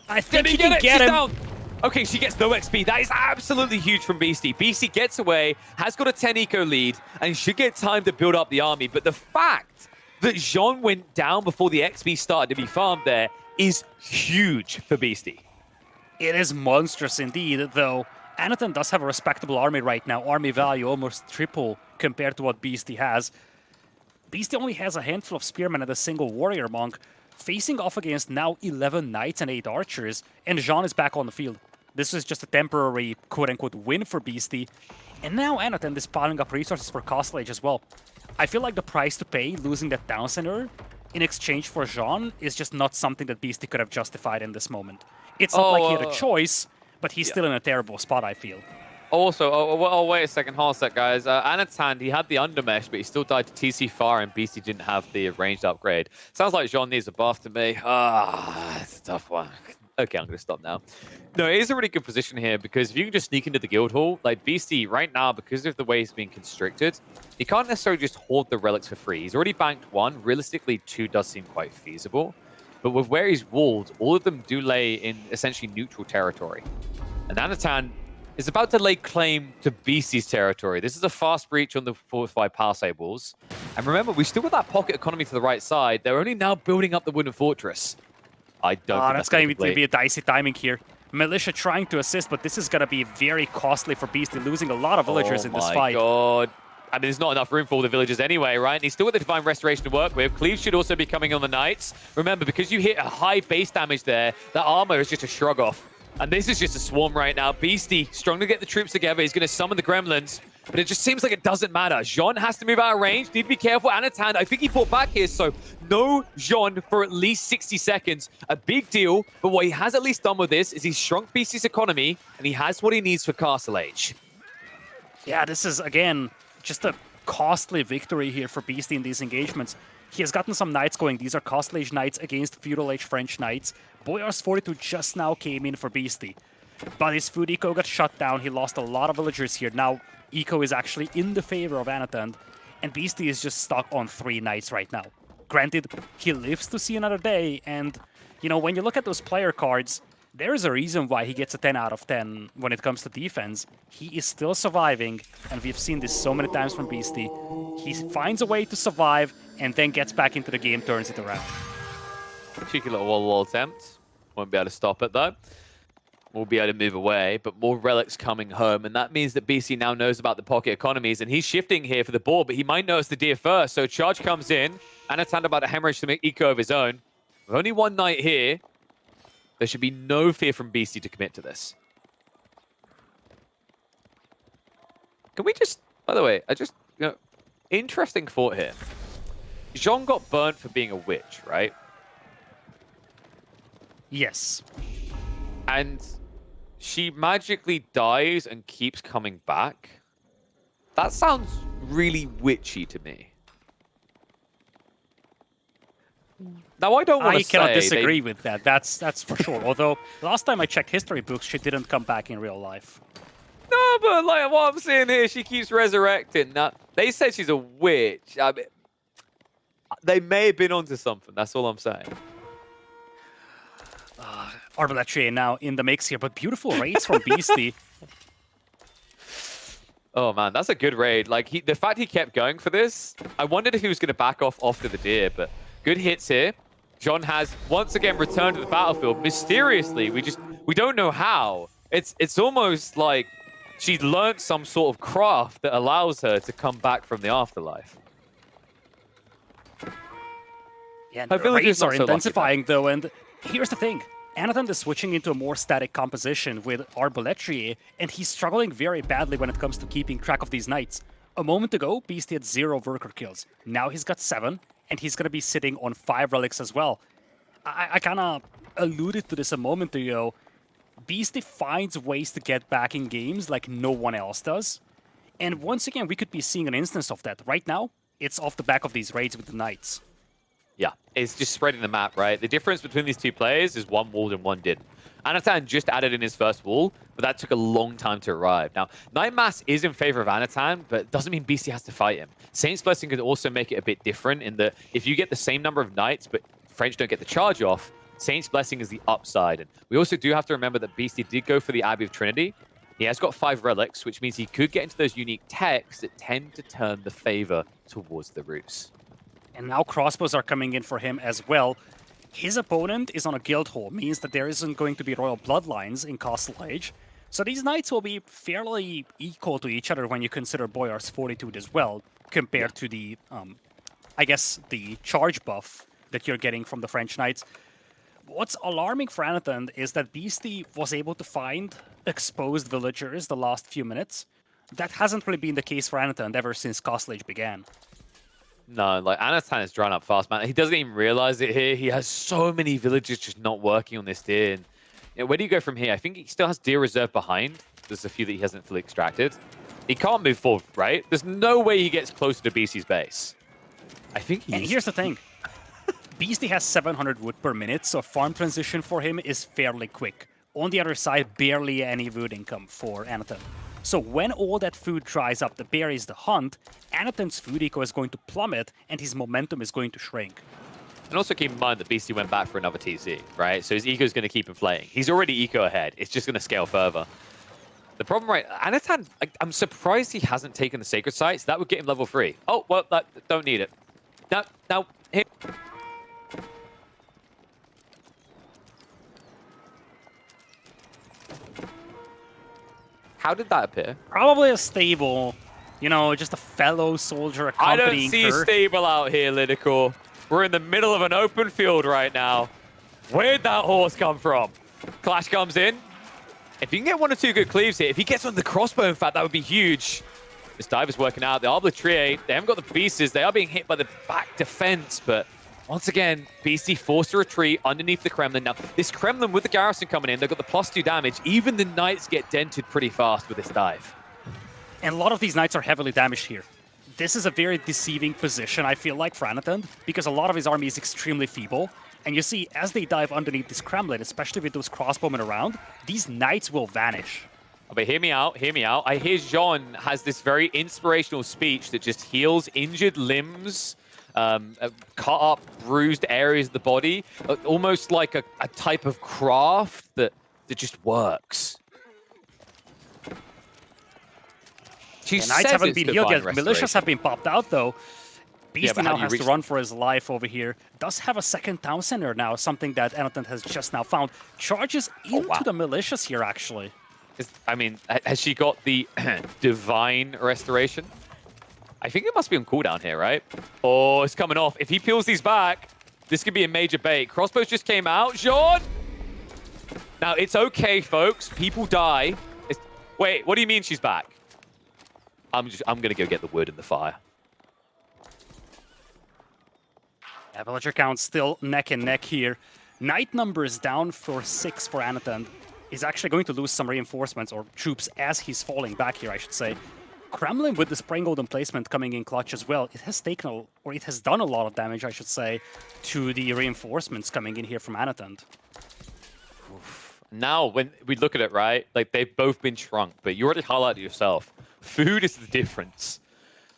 I think he can get him. Down. Okay, she gets no XP. That is absolutely huge from Beasty. Beasty gets away, has got a 10 eco lead, and should get time to build up the army. But the fact that Jean went down before the XP started to be farmed there is huge for Beasty. It is monstrous indeed, though. Anotand does have a respectable army right now. Army value almost triple compared to what Beasty has. Beasty only has a handful of spearmen and a single warrior monk, facing off against now 11 knights and 8 archers, and Jean is back on the field. This is just a temporary quote-unquote win for Beasty, and now Anotand is piling up resources for Castle Age as well. I feel like the price to pay, losing that town center, in exchange for Jean, is just not something that Beasty could have justified in this moment. It's not like he had a choice, but he's still in a terrible spot, I feel. Also, wait a second, hold on a sec, guys. Anotand, he had the undermesh, but he still died to TC Fire, and Beasty didn't have the ranged upgrade. Sounds like Jean needs a buff to me. It's a tough one. Okay, I'm going to stop now. No, it is a really good position here, because if you can just sneak into the guild hall, like Beasty right now, because of the way he's being constricted, he can't necessarily just hoard the relics for free. He's already banked 1. Realistically, 2 does seem quite feasible. But with where he's walled, all of them do lay in essentially neutral territory. And Anotand is about to lay claim to Beasty's territory. This is a fast breach on the fortified palisade walls. And remember, we still got that pocket economy to the right side. They're only now building up the wooden fortress. I don't think that's going to be a dicey timing here. Militia trying to assist, but this is going to be very costly for Beasty, losing a lot of villagers in this fight. Oh my god. I mean, there's not enough room for all the villagers anyway, right? And he's still got the Divine Restoration to work with. Cleave should also be coming on the Knights. Remember, because you hit a high base damage there, that armor is just a shrug off. And this is just a swarm right now. Beasty, strong to get the troops together. He's going to summon the gremlins. But it just seems like it doesn't matter. Jean has to move out of range. Need to be careful. Anotand, I think he fought back here, so no Jean for at least 60 seconds. A big deal, but what he has at least done with this is he's shrunk Beasty's economy, and he has what he needs for Castle Age. Yeah, this is, again, just a costly victory here for Beasty in these engagements. He has gotten some knights going. These are Castle Age knights against Feudal Age French knights. Boyars 42 just now came in for Beasty. But his food eco got shut down. He lost a lot of villagers here. Now, eco is actually in the favor of Anotand, and Beasty is just stuck on 3 knights right now. Granted, he lives to see another day, and, you know, when you look at those player cards, there is a reason why he gets a 10 out of 10 when it comes to defense. He is still surviving, and we've seen this so many times from Beasty. He finds a way to survive, and then gets back into the game, turns it around. Cheeky little wall attempt. Won't be able to stop it, though. We'll be able to move away, but more relics coming home, and that means that BC now knows about the pocket economies, and he's shifting here for the board, but he might notice the deer first, so charge comes in. Anotand about to hemorrhage to make eco of his own. With only 1 knight here, there should be no fear from BC to commit to this. Can we just, by the way, interesting thought here. Jean got burnt for being a witch, right? Yes. And she magically dies and keeps coming back. That sounds really witchy to me. Now, I don't want to say... I cannot disagree with that. That's for sure. Although, last time I checked history books, she didn't come back in real life. No, but like what I'm seeing here, she keeps resurrecting. Now, they said she's a witch. I mean, they may have been onto something. That's all I'm saying. Arbaletrier now in the mix here, but beautiful raids from Beasty. Oh man, that's a good raid. Like the fact he kept going for this, I wondered if he was going to back off to the deer, but good hits here. Jean has once again returned to the battlefield mysteriously. We don't know how. It's almost like she's learned some sort of craft that allows her to come back from the afterlife. Yeah, and the raids are intensifying though, and here's the thing. Anotand is switching into a more static composition with Arbaletrier, and he's struggling very badly when it comes to keeping track of these knights. A moment ago, Beasty had 0 worker kills. Now he's got 7, and he's going to be sitting on 5 relics as well. I kind of alluded to this a moment ago. Beasty finds ways to get back in games like no one else does. And once again, we could be seeing an instance of that. Right now, it's off the back of these raids with the knights. Yeah, it's just spreading the map, right? The difference between these 2 players is 1 walled and 1 didn't. Anotand just added in his first wall, but that took a long time to arrive. Now, Knight Mass is in favor of Anotand, but it doesn't mean BC has to fight him. Saint's Blessing could also make it a bit different in that if you get the same number of knights, but French don't get the charge off, Saint's Blessing is the upside. And we also do have to remember that Beasty did go for the Abbey of Trinity. He has got 5 relics, which means he could get into those unique techs that tend to turn the favor towards the roots. And now crossbows are coming in for him as well. His opponent is on a guild hall, means that there isn't going to be royal bloodlines in Castle Age. So these knights will be fairly equal to each other when you consider Boyar's fortitude as well, compared to the, I guess, the charge buff that you're getting from the French knights. What's alarming for Anotand is that Beasty was able to find exposed villagers the last few minutes. That hasn't really been the case for Anotand ever since Castle Age began. No, like Anatan is drying up fast, man. He doesn't even realize it here. He has so many villagers just not working on this deer. And, you know, where do you go from here? I think he still has deer reserve behind. There's a few that he hasn't fully extracted. He can't move forward, right? There's no way he gets closer to BC's base. I think he's... And here's the thing. Beasty has 700 wood per minute, so farm transition for him is fairly quick. On the other side, barely any wood income for Anotand. So when all that food dries up, the berries, the hunt, Anotand's food eco is going to plummet, and his momentum is going to shrink. And also keep in mind that Beasty went back for another TC, right? So his eco is going to keep inflating. He's already eco ahead. It's just going to scale further. The problem, right, Anotand, I'm surprised he hasn't taken the Sacred Sites. That would get him level 3. Oh, well, don't need it. Now, here. How did that appear? Probably a stable, you know, just a fellow soldier accompanying I don't see her. stable out here, LidaKor. We're in the middle of an open field right now. Where'd that horse come from? Clash comes in. If you can get 1 or 2 good cleaves here, if he gets on the crossbow, in fact, that would be huge. This dive is working out. The Arbitrary, they haven't got the pieces. They are being hit by the back defense, but once again, Beasty forced to retreat underneath the Kremlin. Now, this Kremlin with the garrison coming in, they've got the +2 damage. Even the knights get dented pretty fast with this dive. And a lot of these knights are heavily damaged here. This is a very deceiving position, I feel like, for Anotand, because a lot of his army is extremely feeble. And you see, as they dive underneath this Kremlin, especially with those crossbowmen around, these knights will vanish. Oh, but hear me out, hear me out. I hear Jean has this very inspirational speech that just heals injured limbs, cut up, bruised areas of the body, almost like a type of craft that just works. The knights haven't been healed yet. Militias have been popped out, though. Beasty now has to run for his life over here. Does have a second town center now, something that Anotand has just now found. Charges into the militias here, actually. I mean, has she got the divine restoration? I think it must be on cooldown here, right? Oh, it's coming off. If he peels these back, this could be a major bait. Crossbows just came out. Jean! Now, it's okay, folks. People die. Wait, what do you mean she's back? I'm going to go get the wood and the fire. Yeah, villager count still neck and neck here. Knight numbers down for 6 for Anotand. He's actually going to lose some reinforcements, or troops, as he's falling back here, I should say. Kremlin with the Spring Golden placement coming in clutch as well. It has taken, or it has done a lot of damage, I should say, to the reinforcements coming in here from Anotand. Now, when we look at it, right, like they've both been shrunk, but you already highlighted yourself. Food is the difference.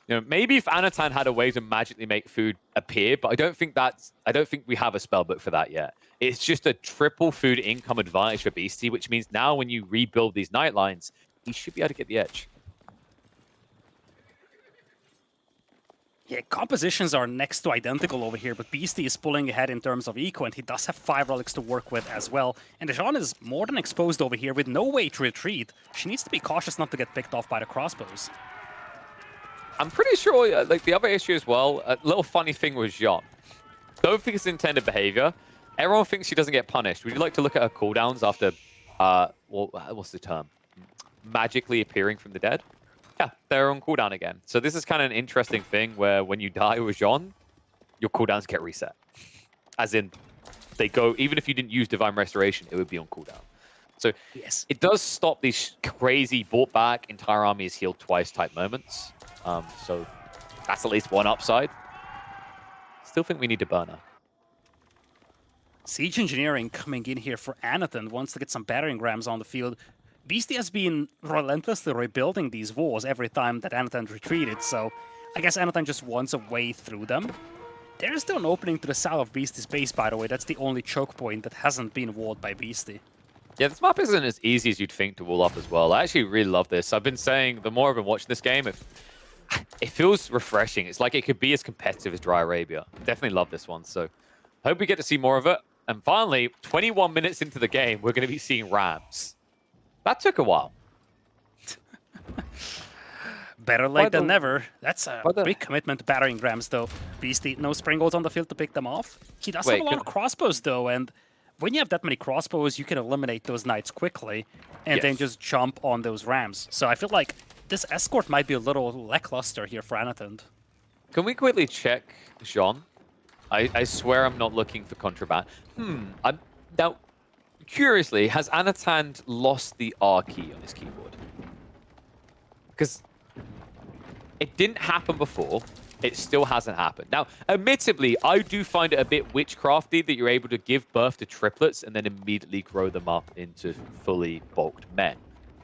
You know, maybe if Anotand had a way to magically make food appear, but I don't think we have a spellbook for that yet. It's just a triple food income advantage for Beasty, which means now when you rebuild these night lines, he should be able to get the edge. Yeah, compositions are next to identical over here, but Beasty is pulling ahead in terms of eco, and he does have 5 relics to work with as well. And Jean is more than exposed over here with no way to retreat. She needs to be cautious not to get picked off by the crossbows. I'm pretty sure, like, the other issue as well, a little funny thing with Jean. Don't think it's intended behavior. Everyone thinks she doesn't get punished. Would you like to look at her cooldowns after, well, what's the term? Magically appearing from the dead? Yeah, they're on cooldown again. So this is kind of an interesting thing where when you die with Jean, your cooldowns get reset. As in, they go, even if you didn't use Divine Restoration, it would be on cooldown. So yes, it does stop these crazy brought back, entire army is healed twice type moments. So that's at least one upside. Still think we need to burn her. Siege Engineering coming in here for Anotand, wants to get some battering rams on the field. Beasty has been relentlessly rebuilding these walls every time that Anotand retreated, so I guess Anotand just wants a way through them. There is still an opening to the south of Beasty's base, by the way. That's the only choke point that hasn't been walled by Beasty. Yeah, this map isn't as easy as you'd think to wall up as well. I actually really love this. I've been saying, the more I've been watching this game, it feels refreshing. It's like it could be as competitive as Dry Arabia. Definitely love this one, so Hope we get to see more of it. And finally, 21 minutes into the game, we're going to be seeing Rams. That took a while. Better By late than the, never. That's a by the big commitment to battering Rams, though. Beasty, no Springles on the field to pick them off. He does have a wait, lot of crossbows, though, and when you have that many crossbows, you can eliminate those knights quickly and then yes. just jump on those Rams. So I feel like this escort might be a little lackluster here for Anotand. Can we quickly check Jean? I swear I'm not looking for contraband. Now, curiously, has Anotand lost the R key on his keyboard? Because it didn't happen before. It still hasn't happened. Now, admittedly, I do find it a bit witchcrafty that you're able to give birth to triplets and then immediately grow them up into fully bulked men.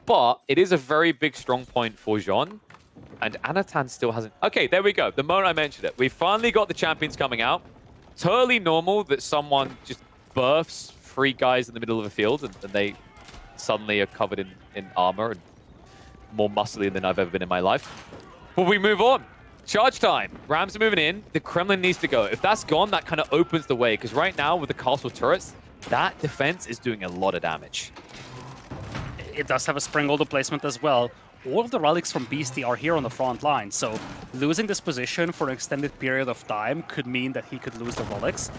But it is a very big strong point for Jean. And Anotand still hasn't... Okay, there we go. The moment I mentioned it. We finally got the champions coming out. Totally normal that someone just births 3 guys in the middle of a field and they suddenly are covered in armor and more muscly than I've ever been in my life. But we move on. Charge time. Rams are moving in. The Kremlin needs to go. If that's gone, that kind of opens the way. Because right now, with the castle turrets, that defense is doing a lot of damage. It does have a Springald replacement as well. All of the relics from Beasty are here on the front line, so losing this position for an extended period of time could mean that he could lose the relics.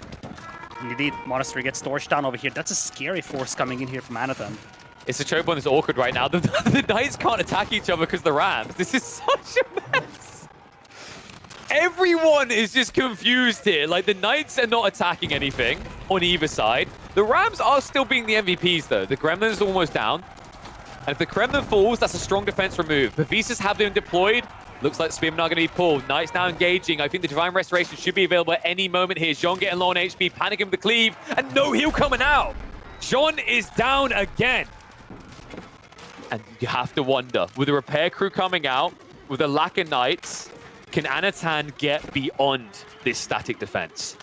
Indeed, Monastery gets torched down over here. That's a scary force coming in here from Anotand. It's a choke one is awkward right now. The Knights can't attack each other because the Rams. This is such a mess. Everyone is just confused here. Like, the Knights are not attacking anything on either side. The Rams are still being the MVPs, though. The Gremlin is almost down. And if the Kremlin falls, that's a strong defense remove. Pavises have been deployed. Looks like Spearmen are going to be pulled. Knights now engaging. I think the Divine Restoration should be available at any moment here. Jean getting low on HP, panicking with the cleave, and no heal coming out. Jean is down again. And you have to wonder, with the repair crew coming out, with the lack of Knights, can Anotand get beyond this static defense?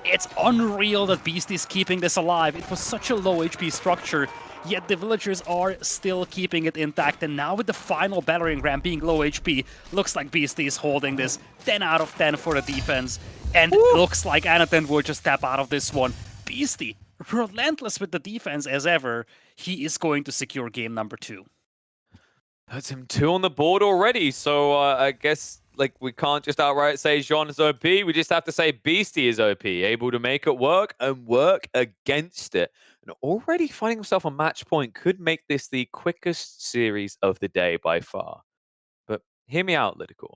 It's unreal that Beasty is keeping this alive. It was such a low HP structure, yet the villagers are still keeping it intact. And now with the final battering ram being low HP, looks like Beasty is holding this 10 out of 10 for the defense. And looks like Anotand will just tap out of this one. Beasty, relentless with the defense as ever. He is going to secure game number 2. That's him 2 on the board already. So I guess like we can't just outright say Jean is OP. We just have to say Beasty is OP, able to make it work and work against it. And already finding himself on match point could make this the quickest series of the day by far. But hear me out, LidaKor.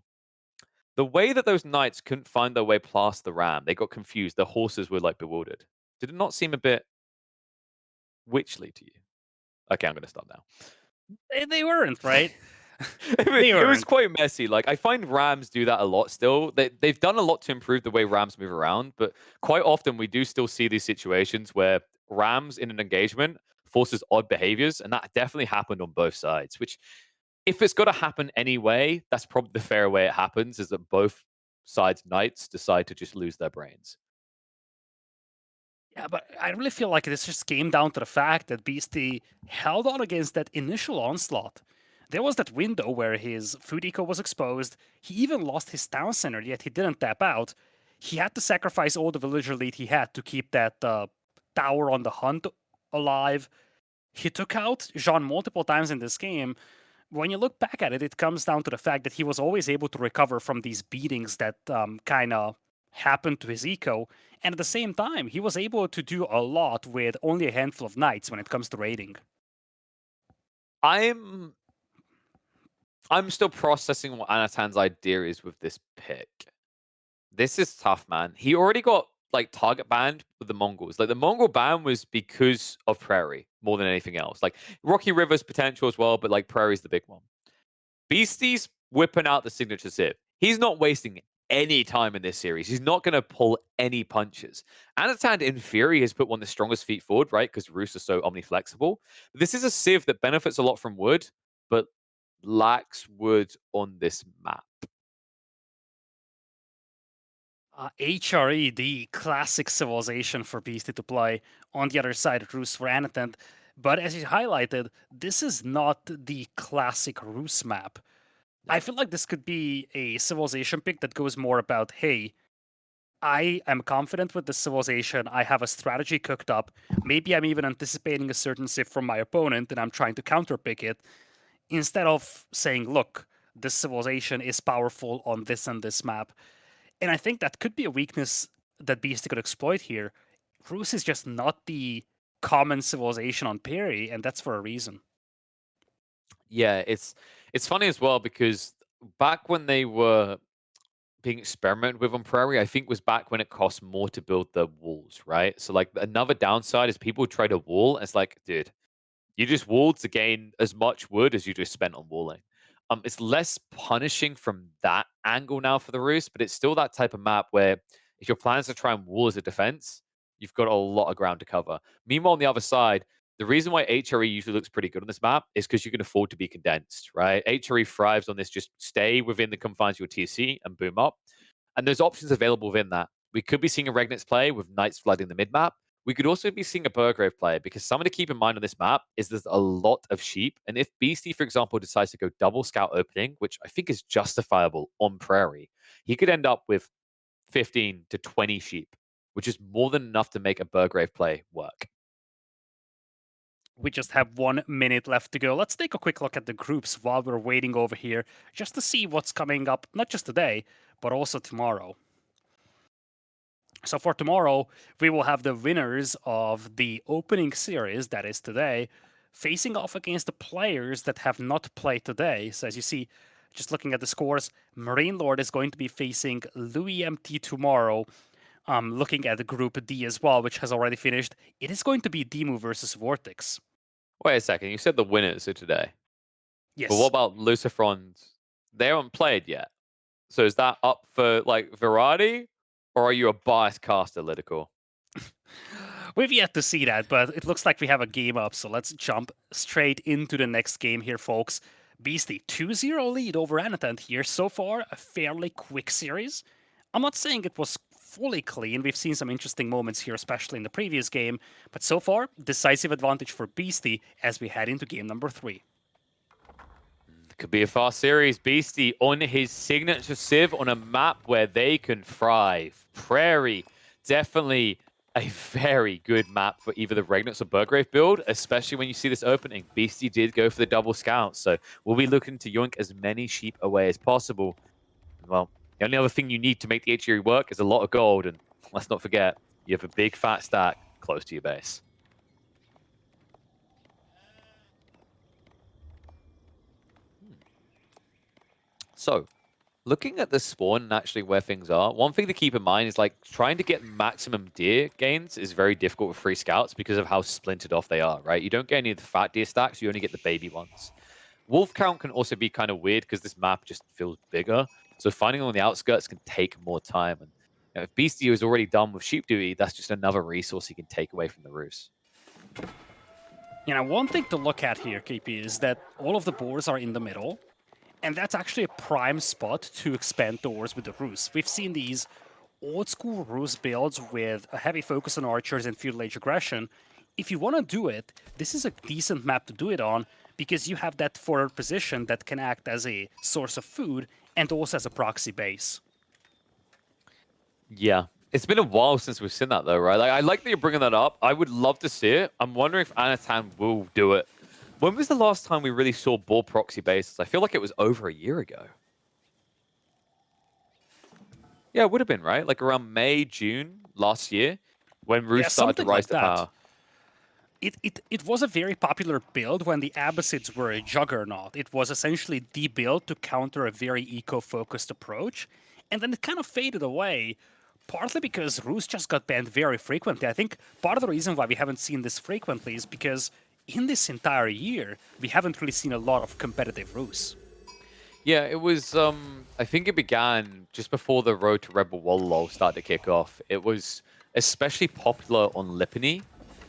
The way that those knights couldn't find their way past the ram, they got confused. Their horses were like bewildered. Did it not seem a bit witchly to you? Okay, I'm going to stop now. They weren't, right? It was quite messy. Like, I find Rams do that a lot still. They've done a lot to improve the way Rams move around, but quite often we do still see these situations where Rams in an engagement forces odd behaviors, and that definitely happened on both sides, which if it's got to happen anyway, that's probably the fair way it happens, is that both sides' knights decide to just lose their brains. Yeah, but I really feel like this just came down to the fact that Beasty held on against that initial onslaught. There was that window where his food eco was exposed. He even lost his town center, yet he didn't tap out. He had to sacrifice all the villager lead he had to keep that tower on the hunt alive. He took out Jean multiple times in this game. When you look back at it, it comes down to the fact that he was always able to recover from these beatings that kind of happened to his eco. And at the same time, he was able to do a lot with only a handful of knights when it comes to raiding. I'm still processing what Anatand's idea is with this pick. This is tough, man. He already got like target banned with the Mongols. Like the Mongol ban was because of Prairie more than anything else. Like Rocky River's potential as well, but like Prairie's the big one. Beastie's whipping out the signature zip. He's not wasting any time in this series. He's not going to pull any punches. Anatand, in theory, has put one of the strongest feet forward, right? Because Roos is so omniflexible. This is a civ that benefits a lot from wood, but lacks wood on this map. HRE, the classic civilization for Beastie to play. On the other side, Roos for Anotand. But as you highlighted, this is not the classic Roos map. I feel like this could be a civilization pick that goes more about, hey, I am confident with the civilization. I have a strategy cooked up. Maybe I'm even anticipating a certain civ from my opponent and I'm trying to counterpick it instead of saying, look, this civilization is powerful on this and this map. And I think that could be a weakness that Beasty could exploit here. Rus is just not the common civilization on Perry, and that's for a reason. Yeah, it's funny as well because back when they were being experimented with on Prairie, I think was back when it cost more to build the walls, right? So like another downside is people try to wall. And it's like, dude, you just walled to gain as much wood as you just spent on walling. It's less punishing from that angle now for the Roost, but it's still that type of map where if your plan is to try and wall as a defense, you've got a lot of ground to cover. Meanwhile, on the other side, the reason why HRE usually looks pretty good on this map is because you can afford to be condensed, right? HRE thrives on this just stay within the confines of your TC and boom up. And there's options available within that. We could be seeing a Regnitz play with Knights flooding the mid map. We could also be seeing a Burgrave play because something to keep in mind on this map is there's a lot of sheep. And if Beastie, for example, decides to go double scout opening, which I think is justifiable on Prairie, he could end up with 15 to 20 sheep, which is more than enough to make a Burgrave play work. We just have 1 minute left to go. Let's take a quick look at the groups while we're waiting over here, just to see what's coming up, not just today, but also tomorrow. So for tomorrow, we will have the winners of the opening series, that is today, facing off against the players that have not played today. So as you see, just looking at the scores, Marine Lord is going to be facing Louis MT tomorrow. Looking at the Group D as well, which has already finished, it is going to be Demu versus Vortex. Wait a second. You said the winners are today. But what Yes. about Luciferons? They haven't played yet. So is that up for like variety? Or are you a biased caster, LidaKor? We've yet to see that, but it looks like we have a game up, so let's jump straight into the next game here, folks. Beasty, 2-0 lead over Anotand here. So far, a fairly quick series. I'm not saying it was fully clean. We've seen some interesting moments here, especially in the previous game, but so far, decisive advantage for Beasty as we head into game number 3. Could be a fast series. Beastie on his signature civ on a map where they can thrive. Prairie, definitely a very good map for either the Regnitz or Burgrave build, especially when you see this opening. Beastie did go for the double scout, so we'll be looking to yoink as many sheep away as possible. Well, the only other thing you need to make the HRE work is a lot of gold, and let's not forget, you have a big fat stack close to your base. So, looking at the spawn and actually where things are, one thing to keep in mind is like trying to get maximum deer gains is very difficult with free scouts because of how splintered off they are, right? You don't get any of the fat deer stacks, you only get the baby ones. Wolf count can also be kind of weird because this map just feels bigger. So finding on the outskirts can take more time. And if Beastie is already done with sheep duty, that's just another resource he can take away from the roost. One thing to look at here, KP, is that all of the boars are in the middle, and that's actually a prime spot to expand doors with the Rus. We've seen these old school Rus builds with a heavy focus on archers and feudal age aggression. If you want to do it, this is a decent map to do it on because you have that forward position that can act as a source of food and also as a proxy base. Yeah. It's been a while since we've seen that, though, right? Like, I like that you're bringing that up. I would love to see it. I'm wondering if Anotand will do it. When was the last time we really saw ball proxy bases? I feel like it was over a year ago. Yeah, it would have been, right? Like around May, June last year when Yeah, Roos started to something rise like to that. power. It was a very popular build when the Abbasids were a juggernaut. It was essentially the build to counter a very eco-focused approach, and then it kind of faded away, partly because Rus just got banned very frequently. I think part of the reason why we haven't seen this frequently is because in this entire year, we haven't really seen a lot of competitive Rus. Yeah, it was, I think it began just before the Road to Rebel Wallalow started to kick off. It was especially popular on Lipany,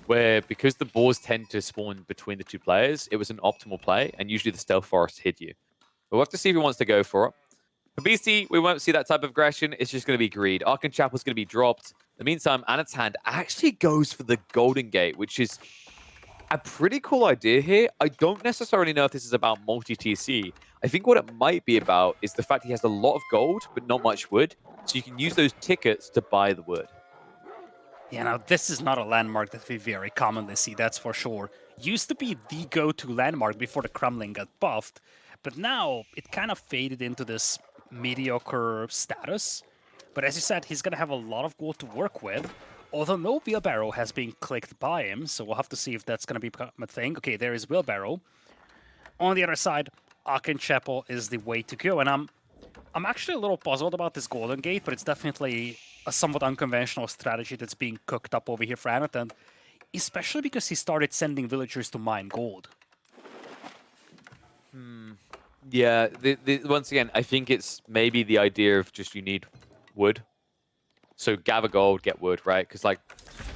where because the boars tend to spawn between the two players, it was an optimal play, and usually the Stealth Forest hid you. But we'll have to see if he wants to go for it. For Beastie, we won't see that type of aggression. It's just going to be greed. Arkenchapel's going to be dropped. In the meantime, Anotand actually goes for the Golden Gate, which is a pretty cool idea here. I don't necessarily know if this is about multi-TC. I think what it might be about is the fact he has a lot of gold, but not much wood. So you can use those tickets to buy the wood. Yeah, now this is not a landmark that we very commonly see, that's for sure. Used to be the go-to landmark before the Crumbling got buffed, but now it kind of faded into this mediocre status. But as you said, he's gonna have a lot of gold to work with, although no wheelbarrow has been clicked by him, so we'll have to see if that's gonna become a thing. Okay, there is wheelbarrow. On the other side, Aachen Chapel is the way to go, and I'm actually a little puzzled about this Golden Gate, but it's definitely a somewhat unconventional strategy that's being cooked up over here for Anotand, especially because he started sending villagers to mine gold. Yeah, once again, I think it's maybe the idea of just you need wood. So gather gold, get wood, right? Because like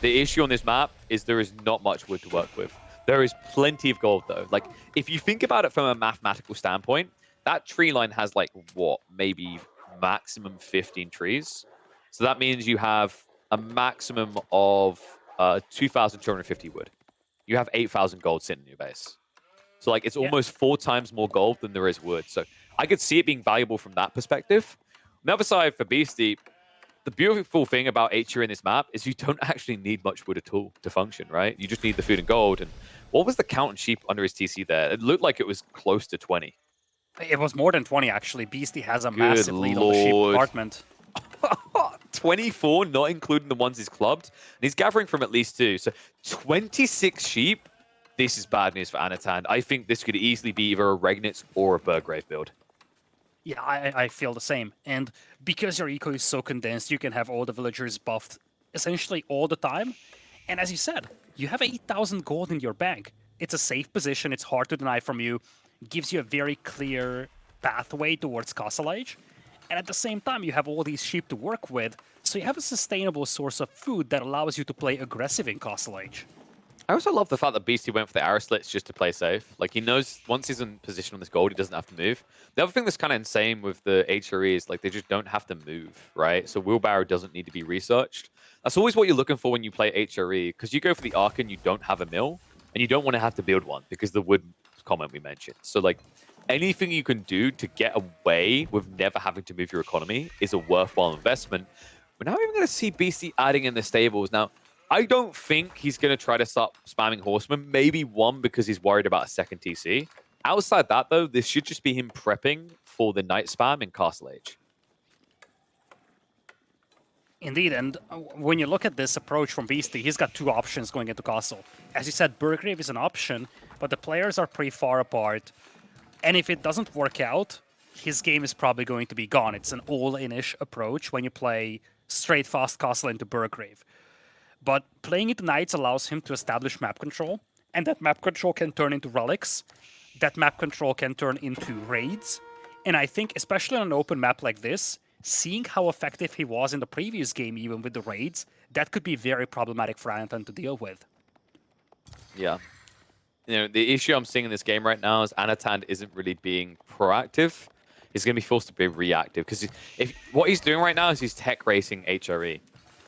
the issue on this map is there is not much wood to work with. There is plenty of gold though. Like if you think about it from a mathematical standpoint, that tree line has like what, maybe maximum 15 trees. So that means you have a maximum of 2,250 wood. You have 8,000 gold sitting in your base. So like it's Yeah. almost 4 times more gold than there is wood. So I could see it being valuable from that perspective. On the other side for Beasty, the beautiful thing about HRE in this map is you don't actually need much wood at all to function, right? You just need the food and gold. And what was the count on sheep under his TC there? It looked like it was close to 20. It was more than 20, actually. Beasty has a Good massive lead on the sheep lord. department. 24, not including the ones he's clubbed. And he's gathering from at least 2. So 26 sheep. This is bad news for Anotand. I think this could easily be either a Regnitz or a Burgrave build. Yeah, I feel the same. And because your eco is so condensed, you can have all the villagers buffed essentially all the time. And as you said, you have 8,000 gold in your bank. It's a safe position, it's hard to deny from you, gives you a very clear pathway towards Castle Age. And at the same time, you have all these sheep to work with, so you have a sustainable source of food that allows you to play aggressive in Castle Age. I also love the fact that Beasty went for the arrow slits just to play safe. Like, he knows once he's in position on this gold, he doesn't have to move. The other thing that's kind of insane with the HRE is, like, they just don't have to move, right? So wheelbarrow doesn't need to be researched. That's always what you're looking for when you play HRE, because you go for the Archon, you don't have a mill, and you don't want to have to build one, because the wood comment we mentioned. So, like, anything you can do to get away with never having to move your economy is a worthwhile investment. We're now even going to see Beasty adding in the stables. Now, I don't think he's going to try to start spamming Horsemen. Maybe one because he's worried about a second TC. Outside that, though, this should just be him prepping for the night spam in Castle Age. Indeed, and when you look at this approach from Beasty, he's got 2 options going into Castle. As you said, Burgrave is an option, but the players are pretty far apart. And if it doesn't work out, his game is probably going to be gone. It's an all-in-ish approach when you play straight fast Castle into Burgrave. But playing into Knights allows him to establish map control, and that map control can turn into relics. That map control can turn into raids. And I think, especially on an open map like this, seeing how effective he was in the previous game, even with the raids, that could be very problematic for Anotand to deal with. Yeah. You know, the issue I'm seeing in this game right now is Anotand isn't really being proactive. He's going to be forced to be reactive, because if what he's doing right now is he's tech racing HRE.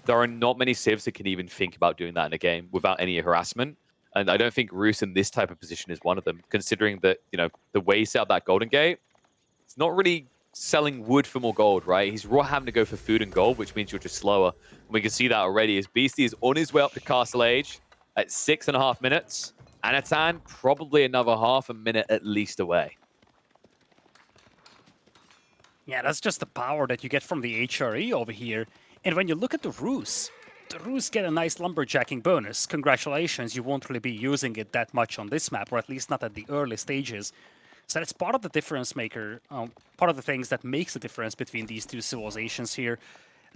There are not many civs that can even think about doing that in a game without any harassment. And I don't think Roos in this type of position is one of them, considering that, you know, the way he set up that Golden Gate, it's not really selling wood for more gold, right? He's raw having to go for food and gold, which means you're just slower. And we can see that already as Beasty is on his way up to Castle Age at 6.5 minutes. Anotand probably another half a minute at least away. Yeah, that's just the power that you get from the HRE over here. And when you look at the Roos get a nice lumberjacking bonus. Congratulations, you won't really be using it that much on this map, or at least not at the early stages. So that's part of the difference maker, part of the things that makes the difference between these two civilizations here.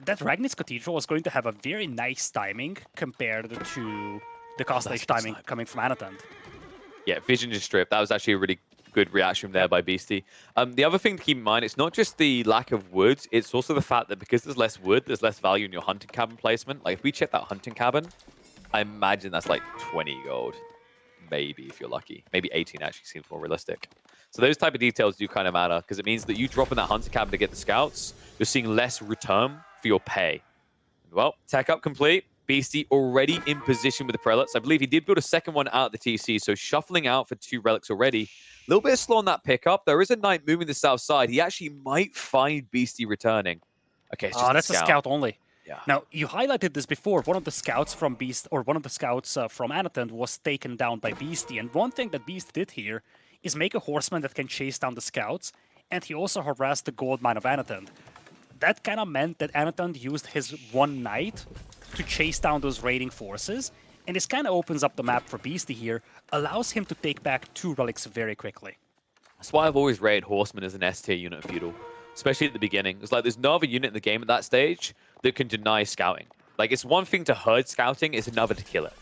That Ragnitz Cathedral is going to have a very nice timing compared to the Castle Age timing coming from Anotand. Yeah, Vision just stripped. That was actually a really good reaction there by Beasty. The other thing to keep in mind, it's not just the lack of wood, it's also the fact that because there's less wood, there's less value in your hunting cabin placement. Like, if we check that hunting cabin, I imagine that's like 20 gold. Maybe, if you're lucky. Maybe 18 actually seems more realistic. So those type of details do kind of matter, because it means that you drop in that hunting cabin to get the scouts, you're seeing less return for your pay. Well, tech up complete. Beasty already in position with the prelates. I believe he did build a second one out of the TC, so shuffling out for 2 relics already. A little bit slow on that pickup. There is a knight moving the south side. He actually might find Beasty returning. Okay, it's just a That's a scout. scout only. Yeah. Now, you highlighted this before. One of the scouts from Beast, or one of the scouts from Anotand was taken down by Beasty. And one thing that Beast did here is make a horseman that can chase down the scouts, and he also harassed the gold mine of Anotand. That kind of meant that Anotand used his one knight to chase down those raiding forces, and this kind of opens up the map for Beasty here, allows him to take back 2 relics very quickly. That's why I've always rated Horseman as an S tier unit of Feudal, especially at the beginning. It's like there's no other unit in the game at that stage that can deny scouting. Like, it's one thing to herd scouting, it's another to kill it.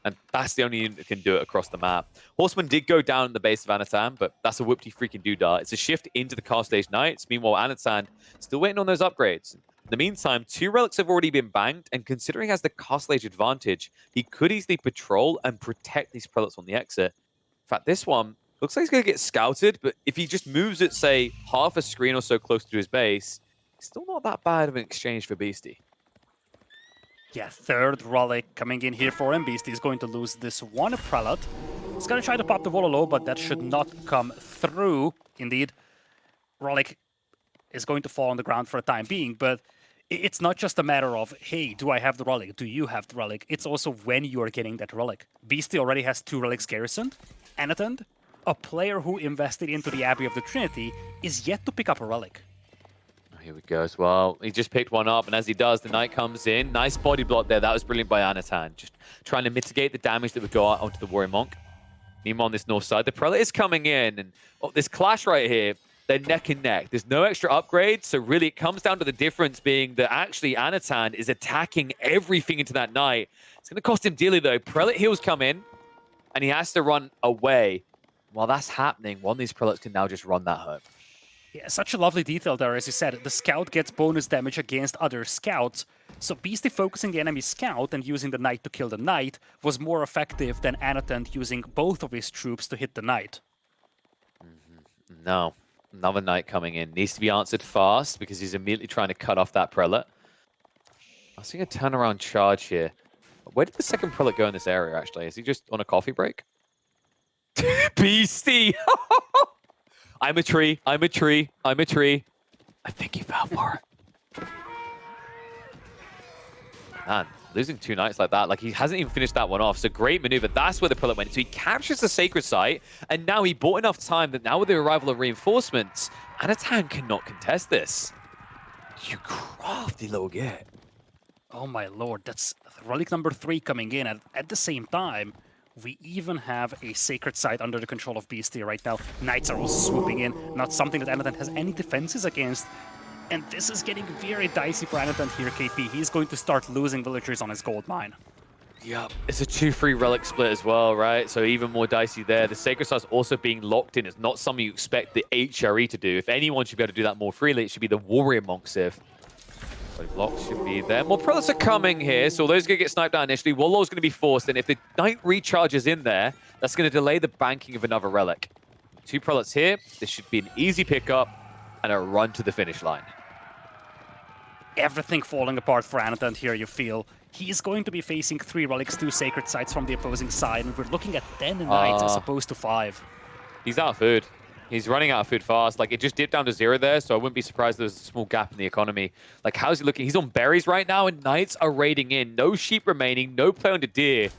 And that's the only unit that can do it across the map. Horseman did go down in the base of Anotand, but that's a whoopty freaking doodah. It's a shift into the Castle Stage Knights. Meanwhile, Anotand still waiting on those upgrades. In the meantime, 2 relics have already been banked, and considering he has the Castle Age advantage, he could easily patrol and protect these prelates on the exit. In fact, this one looks like he's going to get scouted, but if he just moves it, say, half a screen or so closer to his base, still not that bad of an exchange for Beasty. Yeah, 3rd relic coming in here for him. Beasty is going to lose this one prelate. He's going to try to pop the wall low, but that should not come through. Indeed, relic is going to fall on the ground for the time being, but it's not just a matter of, hey, do I have the relic? Do you have the relic? It's also when you are getting that relic. Beasty already has 2 relics garrisoned. Anotand, a player who invested into the Abbey of the Trinity, is yet to pick up a relic. Here we go as well. He just picked one up, and as he does, the knight comes in. Nice body block there. That was brilliant by Anotand. Just trying to mitigate the damage that would go out onto the Warrior Monk. Meanwhile, on this north side, the prelate is coming in, and this clash right here, they're neck and neck. There's no extra upgrades, so really it comes down to the difference being that actually Anotand is attacking everything into that knight. It's going to cost him dearly, though. Prelate heals come in, and he has to run away. While that's happening, one of these prelates can now just run that home. Yeah, such a lovely detail there, as you said. The scout gets bonus damage against other scouts, so Beasty focusing the enemy scout and using the knight to kill the knight was more effective than Anotand using both of his troops to hit the knight. No. Another knight coming in. Needs to be answered fast because he's immediately trying to cut off that prelate. I see a turnaround charge here. Where did the second prelate go in this area, actually? Is he just on a coffee break? Beasty! I'm a tree. I'm a tree. I'm a tree. I think he fell for it. Man, losing 2 knights like that, like he hasn't even finished that one off. So great maneuver. That's where the prelate went. So he captures the sacred site, and now he bought enough time that now with the arrival of reinforcements, Anotand cannot contest this. You crafty little git. Oh my lord, that's relic number 3 coming in, and at the same time, we even have a sacred site under the control of Beasty right now. Knights are also swooping in, not something that Anotand has any defenses against. And this is getting very dicey for Anotand here, KP. He's going to start losing villagers on his gold mine. Yep, it's a 2-3 relic split as well, right? So even more dicey there. The sacred site's also being locked in. It's not something you expect the HRE to do. If anyone should be able to do that more freely, it should be the warrior monk civ. So blocks should be there. More prelates are coming here, so those are going to get sniped out initially. Warlord's going to be forced, and if the knight recharges in there, that's going to delay the banking of another relic. 2 prelates here. This should be an easy pickup and a run to the finish line. Everything falling apart for Anotand here, you feel. He is going to be facing 3 relics, 2 sacred sites from the opposing side, and we're looking at 10 knights as opposed to 5. He's out of food. He's running out of food fast. Like, it just dipped down to 0 there, so I wouldn't be surprised there's a small gap in the economy. Like, how's he looking? He's on berries right now, and knights are raiding in. No sheep remaining, no play on the deer.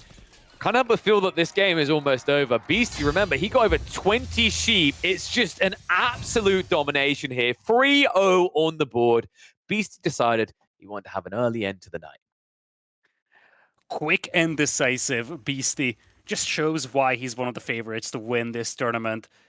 Can't help but feel that this game is almost over. Beasty, remember, he got over 20 sheep. It's just an absolute domination here. 3-0 on the board. Beasty decided he wanted to have an early end to the night. Quick and decisive, Beasty. Just shows why he's one of the favorites to win this tournament.